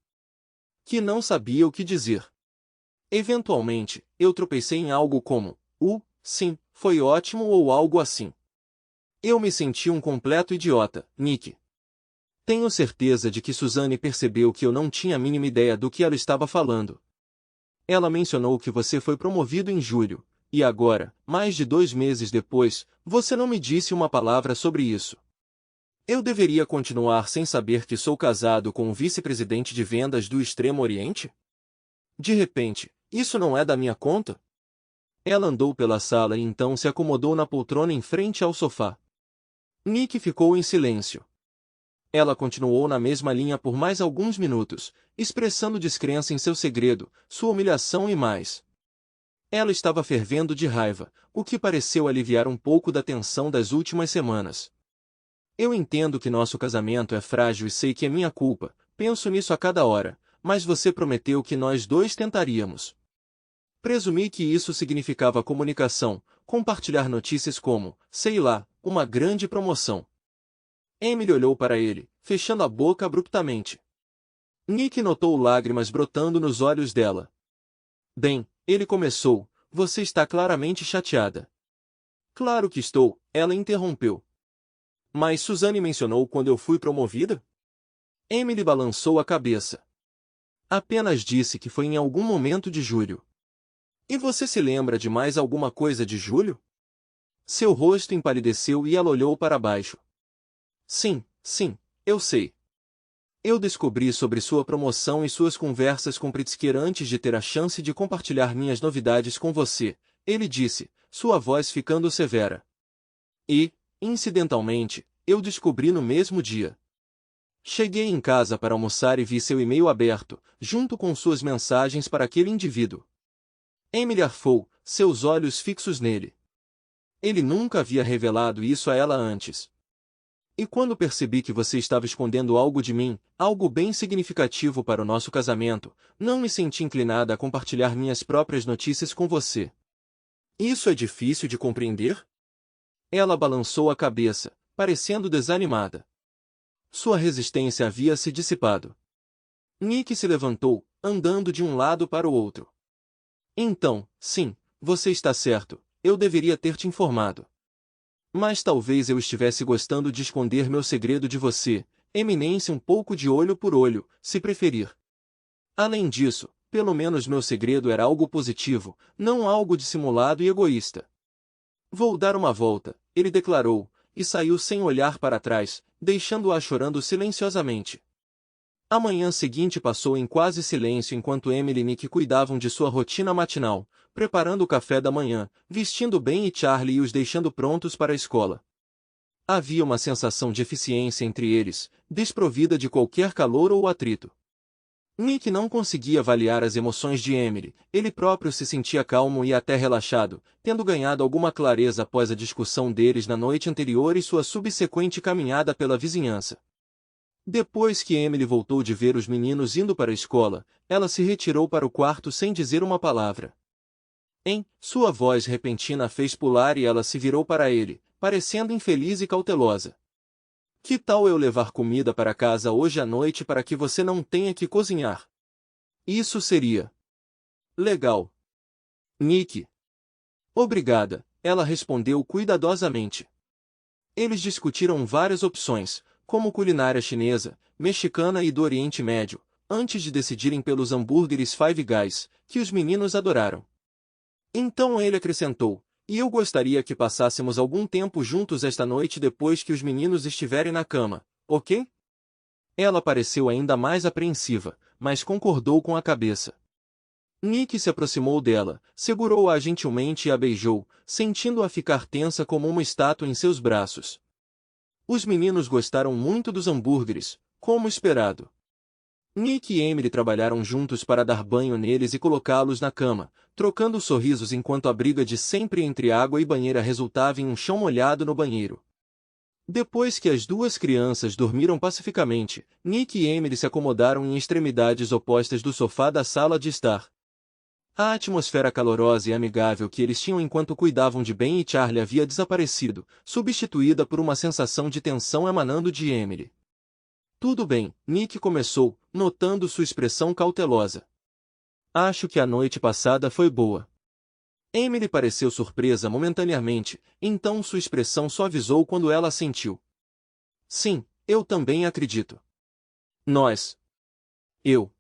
que não sabia o que dizer. Eventualmente, eu tropecei em algo como, sim, foi ótimo ou algo assim. Eu me senti um completo idiota, Nick. Tenho certeza de que Suzanne percebeu que eu não tinha a mínima ideia do que ela estava falando. Ela mencionou que você foi promovido em julho, e agora, mais de 2 meses depois, você não me disse uma palavra sobre isso. Eu deveria continuar sem saber que sou casado com um vice-presidente de vendas do Extremo Oriente? De repente, isso não é da minha conta? Ela andou pela sala e então se acomodou na poltrona em frente ao sofá. Nick ficou em silêncio. Ela continuou na mesma linha por mais alguns minutos, expressando descrença em seu segredo, sua humilhação e mais. Ela estava fervendo de raiva, o que pareceu aliviar um pouco da tensão das últimas semanas. Eu entendo que nosso casamento é frágil e sei que é minha culpa, penso nisso a cada hora, mas você prometeu que nós dois tentaríamos. Presumi que isso significava comunicação, compartilhar notícias como, sei lá, uma grande promoção. Emily olhou para ele, fechando a boca abruptamente. Nick notou lágrimas brotando nos olhos dela. Bem, ele começou, você está claramente chateada. Claro que estou, ela interrompeu. Mas Suzanne mencionou quando eu fui promovida? Emily balançou a cabeça. Apenas disse que foi em algum momento de julho. E você se lembra de mais alguma coisa de julho? Seu rosto empalideceu e ela olhou para baixo. Sim, sim, eu sei. Eu descobri sobre sua promoção e suas conversas com Pritzker antes de ter a chance de compartilhar minhas novidades com você, ele disse, sua voz ficando severa. E, incidentalmente, eu descobri no mesmo dia. Cheguei em casa para almoçar e vi seu e-mail aberto, junto com suas mensagens para aquele indivíduo. Emily arfou, seus olhos fixos nele. Ele nunca havia revelado isso a ela antes. E quando percebi que você estava escondendo algo de mim, algo bem significativo para o nosso casamento, não me senti inclinada a compartilhar minhas próprias notícias com você. Isso é difícil de compreender? Ela balançou a cabeça, parecendo desanimada. Sua resistência havia se dissipado. Nick se levantou, andando de um lado para o outro. Então, sim, você está certo, eu deveria ter te informado. Mas talvez eu estivesse gostando de esconder meu segredo de você, Eminência, um pouco de olho por olho, se preferir. Além disso, pelo menos meu segredo era algo positivo, não algo dissimulado e egoísta. Vou dar uma volta, ele declarou, e saiu sem olhar para trás, deixando-a chorando silenciosamente. A manhã seguinte passou em quase silêncio enquanto Emily e Nick cuidavam de sua rotina matinal, preparando o café da manhã, vestindo Ben e Charlie e os deixando prontos para a escola. Havia uma sensação de eficiência entre eles, desprovida de qualquer calor ou atrito. Nick não conseguia avaliar as emoções de Emily, ele próprio se sentia calmo e até relaxado, tendo ganhado alguma clareza após a discussão deles na noite anterior e sua subsequente caminhada pela vizinhança. Depois que Emily voltou de ver os meninos indo para a escola, ela se retirou para o quarto sem dizer uma palavra. Sua voz repentina fez pular e ela se virou para ele, parecendo infeliz e cautelosa. Que tal eu levar comida para casa hoje à noite para que você não tenha que cozinhar? Isso seria legal. Nick. Obrigada, ela respondeu cuidadosamente. Eles discutiram várias opções, como culinária chinesa, mexicana e do Oriente Médio, antes de decidirem pelos hambúrgueres Five Guys, que os meninos adoraram. Então ele acrescentou, e eu gostaria que passássemos algum tempo juntos esta noite depois que os meninos estiverem na cama, ok? Ela pareceu ainda mais apreensiva, mas concordou com a cabeça. Nick se aproximou dela, segurou-a gentilmente e a beijou, sentindo-a ficar tensa como uma estátua em seus braços. Os meninos gostaram muito dos hambúrgueres, como esperado. Nick e Emily trabalharam juntos para dar banho neles e colocá-los na cama, trocando sorrisos enquanto a briga de sempre entre água e banheira resultava em um chão molhado no banheiro. Depois que as duas crianças dormiram pacificamente, Nick e Emily se acomodaram em extremidades opostas do sofá da sala de estar. A atmosfera calorosa e amigável que eles tinham enquanto cuidavam de Ben e Charlie havia desaparecido, substituída por uma sensação de tensão emanando de Emily. Tudo bem, Nick começou, notando sua expressão cautelosa. Acho que a noite passada foi boa. Emily pareceu surpresa momentaneamente, então sua expressão suavizou quando ela assentiu. Sim, eu também acredito. Nós. Eu.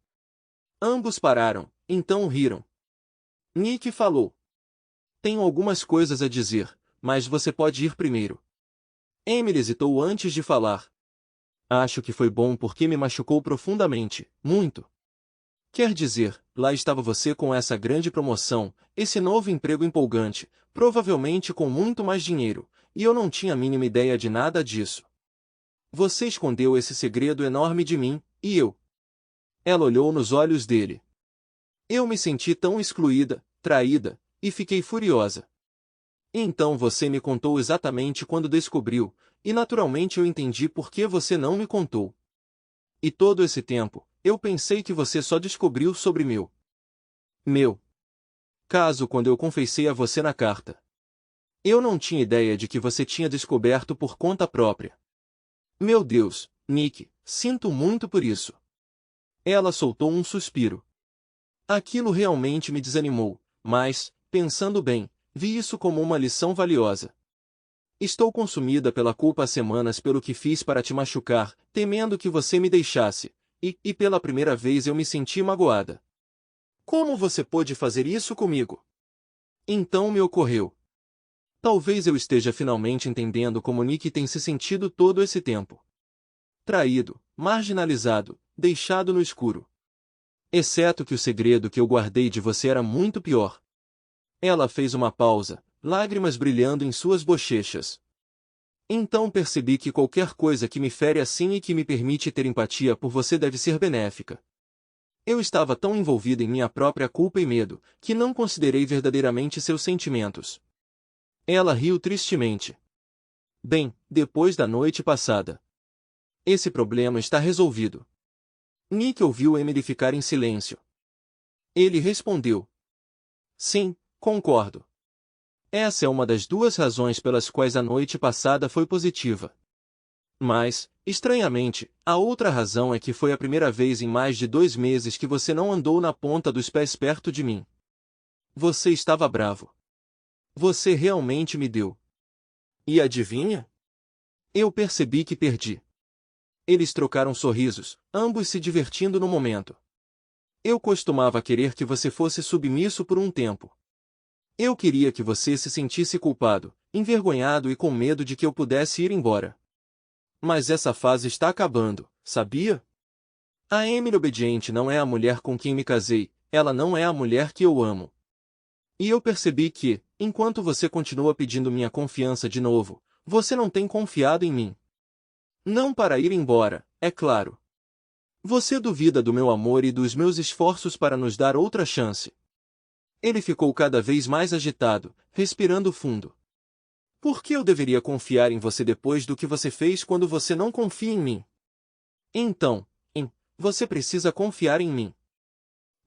Ambos pararam, então riram. Nick falou. Tenho algumas coisas a dizer, mas você pode ir primeiro. Emily hesitou antes de falar. Acho que foi bom porque me machucou profundamente, muito. Quer dizer, lá estava você com essa grande promoção, esse novo emprego empolgante, provavelmente com muito mais dinheiro, e eu não tinha a mínima ideia de nada disso. Você escondeu esse segredo enorme de mim, e eu. Ela olhou nos olhos dele. Eu me senti tão excluída, traída, e fiquei furiosa. Então você me contou exatamente quando descobriu, e naturalmente eu entendi por que você não me contou. E todo esse tempo, eu pensei que você só descobriu sobre meu caso quando eu confessei a você na carta. Eu não tinha ideia de que você tinha descoberto por conta própria. Meu Deus, Nick, sinto muito por isso. Ela soltou um suspiro. Aquilo realmente me desanimou, mas, pensando bem, vi isso como uma lição valiosa. Estou consumida pela culpa há semanas pelo que fiz para te machucar, temendo que você me deixasse, e pela primeira vez eu me senti magoada. Como você pôde fazer isso comigo? Então me ocorreu. Talvez eu esteja finalmente entendendo como Nick tem se sentido todo esse tempo. Traído, marginalizado, deixado no escuro. Exceto que o segredo que eu guardei de você era muito pior. Ela fez uma pausa, lágrimas brilhando em suas bochechas. Então percebi que qualquer coisa que me fere assim e que me permite ter empatia por você deve ser benéfica. Eu estava tão envolvido em minha própria culpa e medo, que não considerei verdadeiramente seus sentimentos. Ela riu tristemente. Bem, depois da noite passada. Esse problema está resolvido. Nick ouviu Emily ficar em silêncio. Ele respondeu. Sim, concordo. Essa é uma das duas razões pelas quais a noite passada foi positiva. Mas, estranhamente, a outra razão é que foi a primeira vez em mais de 2 meses que você não andou na ponta dos pés perto de mim. Você estava bravo. Você realmente me deu. E adivinha? Eu percebi que perdi. Eles trocaram sorrisos, ambos se divertindo no momento. Eu costumava querer que você fosse submisso por um tempo. Eu queria que você se sentisse culpado, envergonhado e com medo de que eu pudesse ir embora. Mas essa fase está acabando, sabia? A Emily obediente não é a mulher com quem me casei, ela não é a mulher que eu amo. E eu percebi que, enquanto você continua pedindo minha confiança de novo, você não tem confiado em mim. Não para ir embora, é claro. Você duvida do meu amor e dos meus esforços para nos dar outra chance. Ele ficou cada vez mais agitado, respirando fundo. Por que eu deveria confiar em você depois do que você fez quando você não confia em mim? Então, você precisa confiar em mim.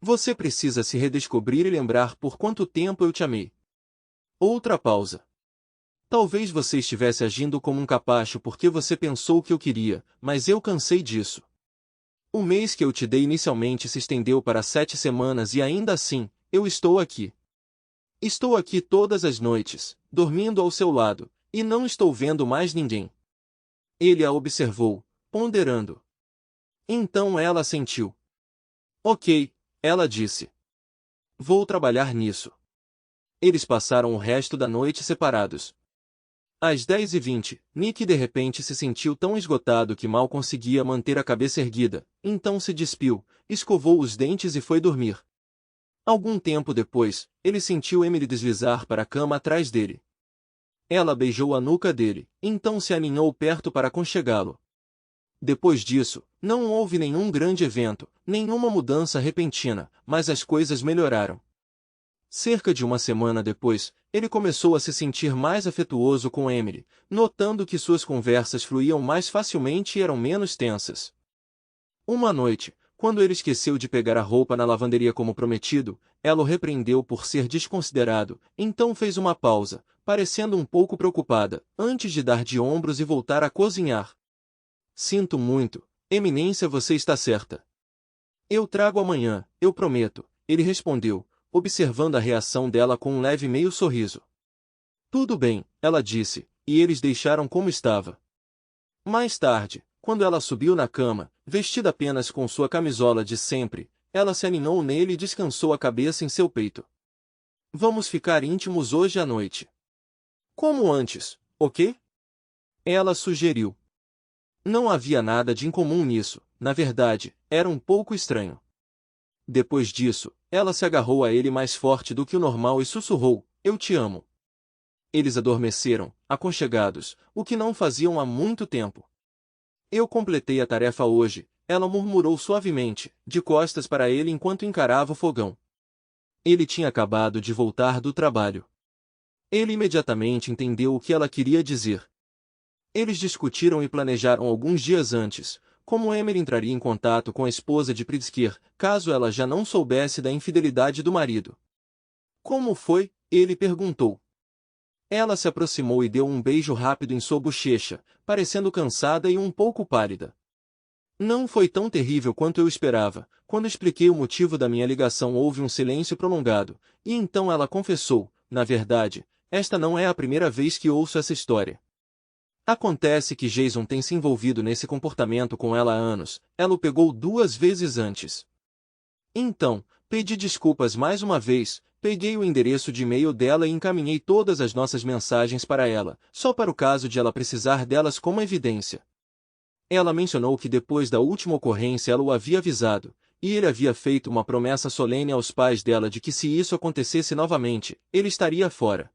Você precisa se redescobrir e lembrar por quanto tempo eu te amei. Outra pausa. Talvez você estivesse agindo como um capacho porque você pensou que eu queria, mas eu cansei disso. O mês que eu te dei inicialmente se estendeu para 7 semanas e ainda assim, eu estou aqui. Estou aqui todas as noites, dormindo ao seu lado, e não estou vendo mais ninguém. Ele a observou, ponderando. Então ela assentiu. Ok, ela disse. Vou trabalhar nisso. Eles passaram o resto da noite separados. Às 10h20, Nick de repente se sentiu tão esgotado que mal conseguia manter a cabeça erguida, então se despiu, escovou os dentes e foi dormir. Algum tempo depois, ele sentiu Emily deslizar para a cama atrás dele. Ela beijou a nuca dele, então se aninhou perto para aconchegá-lo. Depois disso, não houve nenhum grande evento, nenhuma mudança repentina, mas as coisas melhoraram. Cerca de uma semana depois, ele começou a se sentir mais afetuoso com Emily, notando que suas conversas fluíam mais facilmente e eram menos tensas. Uma noite, quando ele esqueceu de pegar a roupa na lavanderia como prometido, ela o repreendeu por ser desconsiderado, então fez uma pausa, parecendo um pouco preocupada, antes de dar de ombros e voltar a cozinhar. Sinto muito, Eminência, você está certa. Eu trago amanhã, eu prometo, ele respondeu, observando a reação dela com um leve meio sorriso. Tudo bem, ela disse, e eles deixaram como estava. Mais tarde, quando ela subiu na cama, vestida apenas com sua camisola de sempre, ela se aninhou nele e descansou a cabeça em seu peito. Vamos ficar íntimos hoje à noite. Como antes, ok? Ela sugeriu. Não havia nada de incomum nisso, na verdade, era um pouco estranho. Depois disso, ela se agarrou a ele mais forte do que o normal e sussurrou, eu te amo. Eles adormeceram, aconchegados, o que não faziam há muito tempo. Eu completei a tarefa hoje, ela murmurou suavemente, de costas para ele enquanto encarava o fogão. Ele tinha acabado de voltar do trabalho. Ele imediatamente entendeu o que ela queria dizer. Eles discutiram e planejaram alguns dias antes, como Emily entraria em contato com a esposa de Pritzker, caso ela já não soubesse da infidelidade do marido. Como foi? Ele perguntou. Ela se aproximou e deu um beijo rápido em sua bochecha, parecendo cansada e um pouco pálida. Não foi tão terrível quanto eu esperava. Quando expliquei o motivo da minha ligação houve um silêncio prolongado, e então ela confessou, na verdade, esta não é a primeira vez que ouço essa história. Acontece que Jason tem se envolvido nesse comportamento com ela há anos, ela o pegou 2 vezes antes. Então, pedi desculpas mais uma vez, Peguei o endereço de e-mail dela e encaminhei todas as nossas mensagens para ela, só para o caso de ela precisar delas como evidência. Ela mencionou que depois da última ocorrência ela o havia avisado, e ele havia feito uma promessa solene aos pais dela de que se isso acontecesse novamente, ele estaria fora.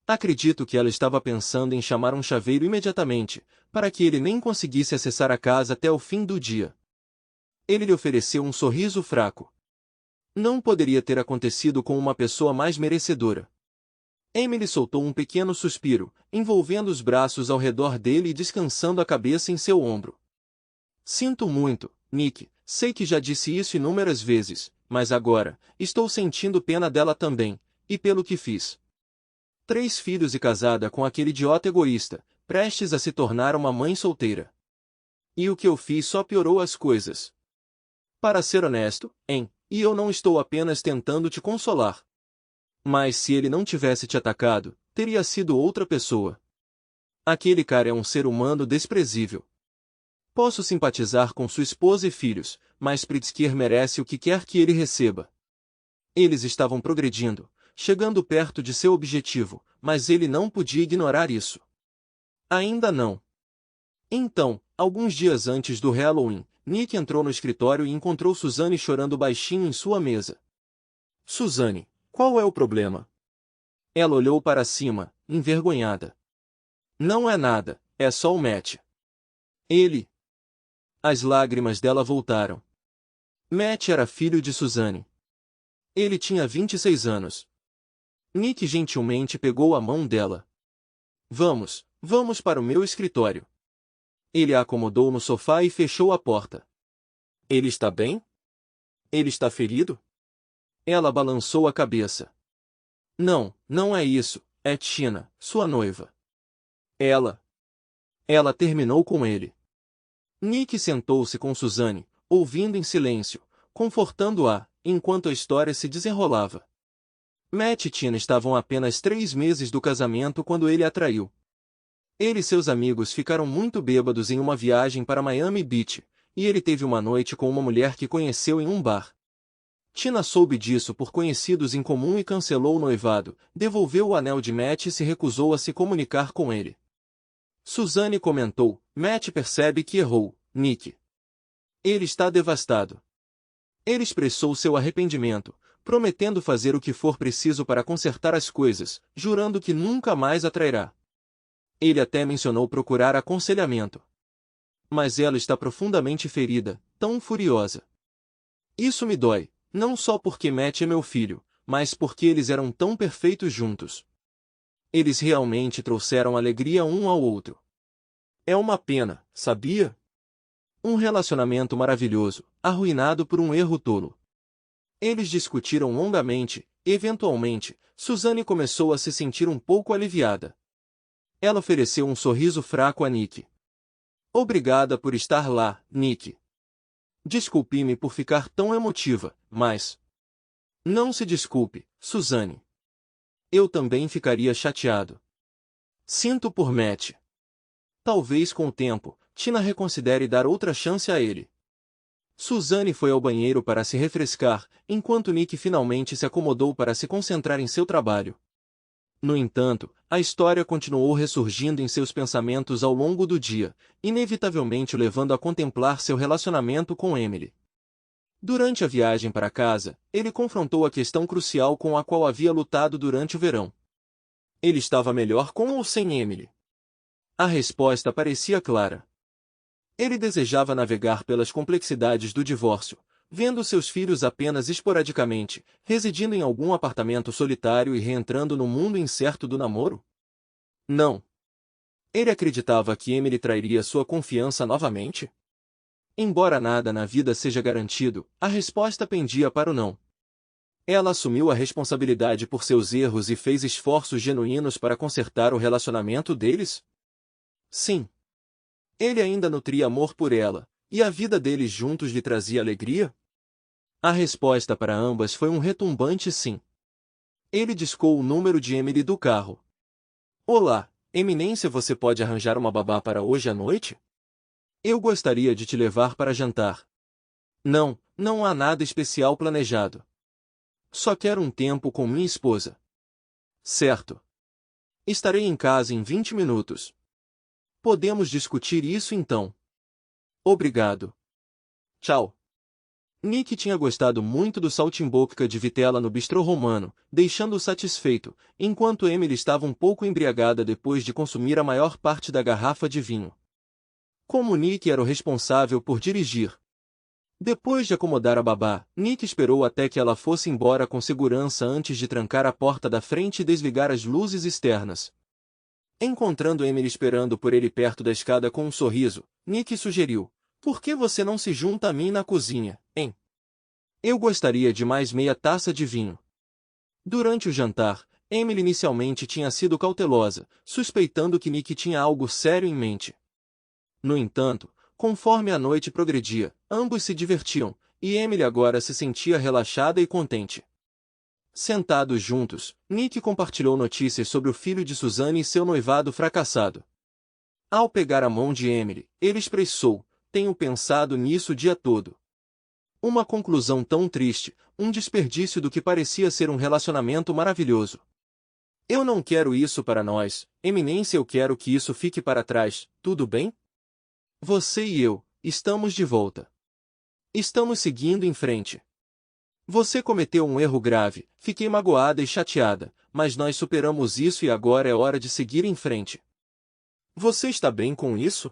Acredito que ela estava pensando em chamar um chaveiro imediatamente, para que ele nem conseguisse acessar a casa até o fim do dia. Ele lhe ofereceu um sorriso fraco. Não poderia ter acontecido com uma pessoa mais merecedora. Emily soltou um pequeno suspiro, envolvendo os braços ao redor dele e descansando a cabeça em seu ombro. Sinto muito, Nick, sei que já disse isso inúmeras vezes, mas agora, estou sentindo pena dela também, e pelo que fiz. 3 filhos e casada com aquele idiota egoísta, prestes a se tornar uma mãe solteira. E o que eu fiz só piorou as coisas. Para ser honesto, e eu não estou apenas tentando te consolar. Mas se ele não tivesse te atacado, teria sido outra pessoa. Aquele cara é um ser humano desprezível. Posso simpatizar com sua esposa e filhos, mas Pritzker merece o que quer que ele receba. Eles estavam progredindo, chegando perto de seu objetivo, mas ele não podia ignorar isso. Ainda não. Então, alguns dias antes do Halloween, Nick entrou no escritório e encontrou Suzanne chorando baixinho em sua mesa. Suzanne, qual é o problema? Ela olhou para cima, envergonhada. Não é nada, é só o Matt. Ele. As lágrimas dela voltaram. Matt era filho de Suzanne. Ele tinha 26 anos. Nick gentilmente pegou a mão dela. Vamos para o meu escritório. Ele a acomodou no sofá e fechou a porta. Ele está bem? Ele está ferido? Ela balançou a cabeça. Não, não é isso, é Tina, sua noiva. Ela terminou com ele. Nick sentou-se com Suzanne, ouvindo em silêncio, confortando-a, enquanto a história se desenrolava. Matt e Tina estavam a apenas 3 meses do casamento quando ele a traiu. Ele e seus amigos ficaram muito bêbados em uma viagem para Miami Beach, e ele teve uma noite com uma mulher que conheceu em um bar. Tina soube disso por conhecidos em comum e cancelou o noivado, devolveu o anel de Matt e se recusou a se comunicar com ele. Suzanne comentou, Matt percebe que errou, Nick. Ele está devastado. Ele expressou seu arrependimento, prometendo fazer o que for preciso para consertar as coisas, jurando que nunca mais a trairá. Ele até mencionou procurar aconselhamento. Mas ela está profundamente ferida, tão furiosa. Isso me dói, não só porque Matt é meu filho, mas porque eles eram tão perfeitos juntos. Eles realmente trouxeram alegria um ao outro. É uma pena, sabia? Um relacionamento maravilhoso, arruinado por um erro tolo. Eles discutiram longamente, eventualmente, Suzanne começou a se sentir um pouco aliviada. Ela ofereceu um sorriso fraco a Nick. Obrigada por estar lá, Nick. Desculpe-me por ficar tão emotiva, mas... Não se desculpe, Suzanne. Eu também ficaria chateado. Sinto por Matt. Talvez com o tempo, Tina reconsidere dar outra chance a ele. Suzanne foi ao banheiro para se refrescar, enquanto Nick finalmente se acomodou para se concentrar em seu trabalho. No entanto, a história continuou ressurgindo em seus pensamentos ao longo do dia, inevitavelmente o levando a contemplar seu relacionamento com Emily. Durante a viagem para casa, ele confrontou a questão crucial com a qual havia lutado durante o verão. Ele estava melhor com ou sem Emily? A resposta parecia clara. Ele desejava navegar pelas complexidades do divórcio, vendo seus filhos apenas esporadicamente, residindo em algum apartamento solitário e reentrando no mundo incerto do namoro? Não. Ele acreditava que Emily trairia sua confiança novamente? Embora nada na vida seja garantido, a resposta pendia para o não. Ela assumiu a responsabilidade por seus erros e fez esforços genuínos para consertar o relacionamento deles? Sim. Ele ainda nutria amor por ela, e a vida deles juntos lhe trazia alegria? A resposta para ambas foi um retumbante sim. Ele discou o número de Emily do carro. Olá, Eminência, você pode arranjar uma babá para hoje à noite? Eu gostaria de te levar para jantar. Não, não há nada especial planejado. Só quero um tempo com minha esposa. Certo. Estarei em casa em 20 minutos. Podemos discutir isso então. Obrigado. Tchau. Nick tinha gostado muito do saltimbocca de vitela no bistrô romano, deixando-o satisfeito, enquanto Emily estava um pouco embriagada depois de consumir a maior parte da garrafa de vinho. Como Nick era o responsável por dirigir. Depois de acomodar a babá, Nick esperou até que ela fosse embora com segurança antes de trancar a porta da frente e desligar as luzes externas. Encontrando Emily esperando por ele perto da escada com um sorriso, Nick sugeriu: "Por que você não se junta a mim na cozinha, hein? Eu gostaria de mais meia taça de vinho." Durante o jantar, Emily inicialmente tinha sido cautelosa, suspeitando que Nick tinha algo sério em mente. No entanto, conforme a noite progredia, ambos se divertiam, e Emily agora se sentia relaxada e contente. Sentados juntos, Nick compartilhou notícias sobre o filho de Suzanne e seu noivado fracassado. Ao pegar a mão de Emily, ele expressou: "Tenho pensado nisso o dia todo." Uma conclusão tão triste, um desperdício do que parecia ser um relacionamento maravilhoso. "Eu não quero isso para nós, Eminência, eu quero que isso fique para trás, tudo bem? Você e eu, estamos de volta. Estamos seguindo em frente. Você cometeu um erro grave, fiquei magoada e chateada, mas nós superamos isso e agora é hora de seguir em frente. Você está bem com isso?"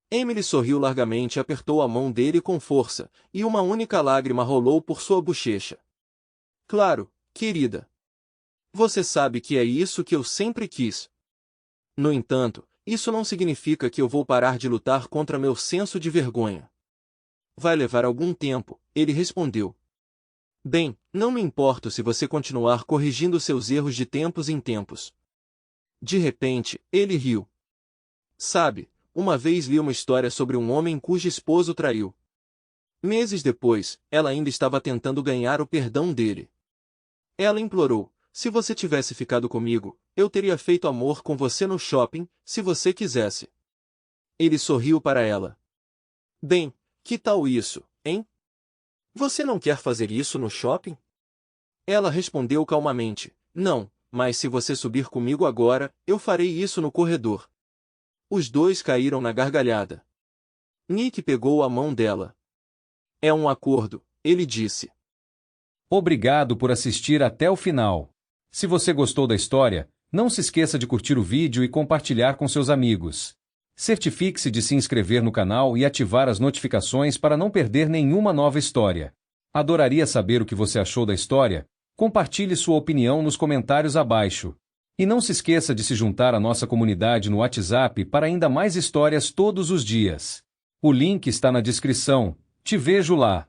Emily sorriu largamente e apertou a mão dele com força, e uma única lágrima rolou por sua bochecha. "Claro, querida. Você sabe que é isso que eu sempre quis. No entanto, isso não significa que eu vou parar de lutar contra meu senso de vergonha." "Vai levar algum tempo," ele respondeu. "Bem, não me importo se você continuar corrigindo seus erros de tempos em tempos." De repente, ele riu. "Sabe, uma vez li uma história sobre um homem cujo esposo traiu. Meses depois, ela ainda estava tentando ganhar o perdão dele. Ela implorou: se você tivesse ficado comigo, eu teria feito amor com você no shopping, se você quisesse." Ele sorriu para ela. "Bem, que tal isso, hein? Você não quer fazer isso no shopping?" Ela respondeu calmamente: "Não, mas se você subir comigo agora, eu farei isso no corredor." Os dois caíram na gargalhada. Nick pegou a mão dela. "É um acordo," ele disse. Obrigado por assistir até o final. Se você gostou da história, não se esqueça de curtir o vídeo e compartilhar com seus amigos. Certifique-se de se inscrever no canal e ativar as notificações para não perder nenhuma nova história. Adoraria saber o que você achou da história. Compartilhe sua opinião nos comentários abaixo. E não se esqueça de se juntar à nossa comunidade no WhatsApp para ainda mais histórias todos os dias. O link está na descrição. Te vejo lá.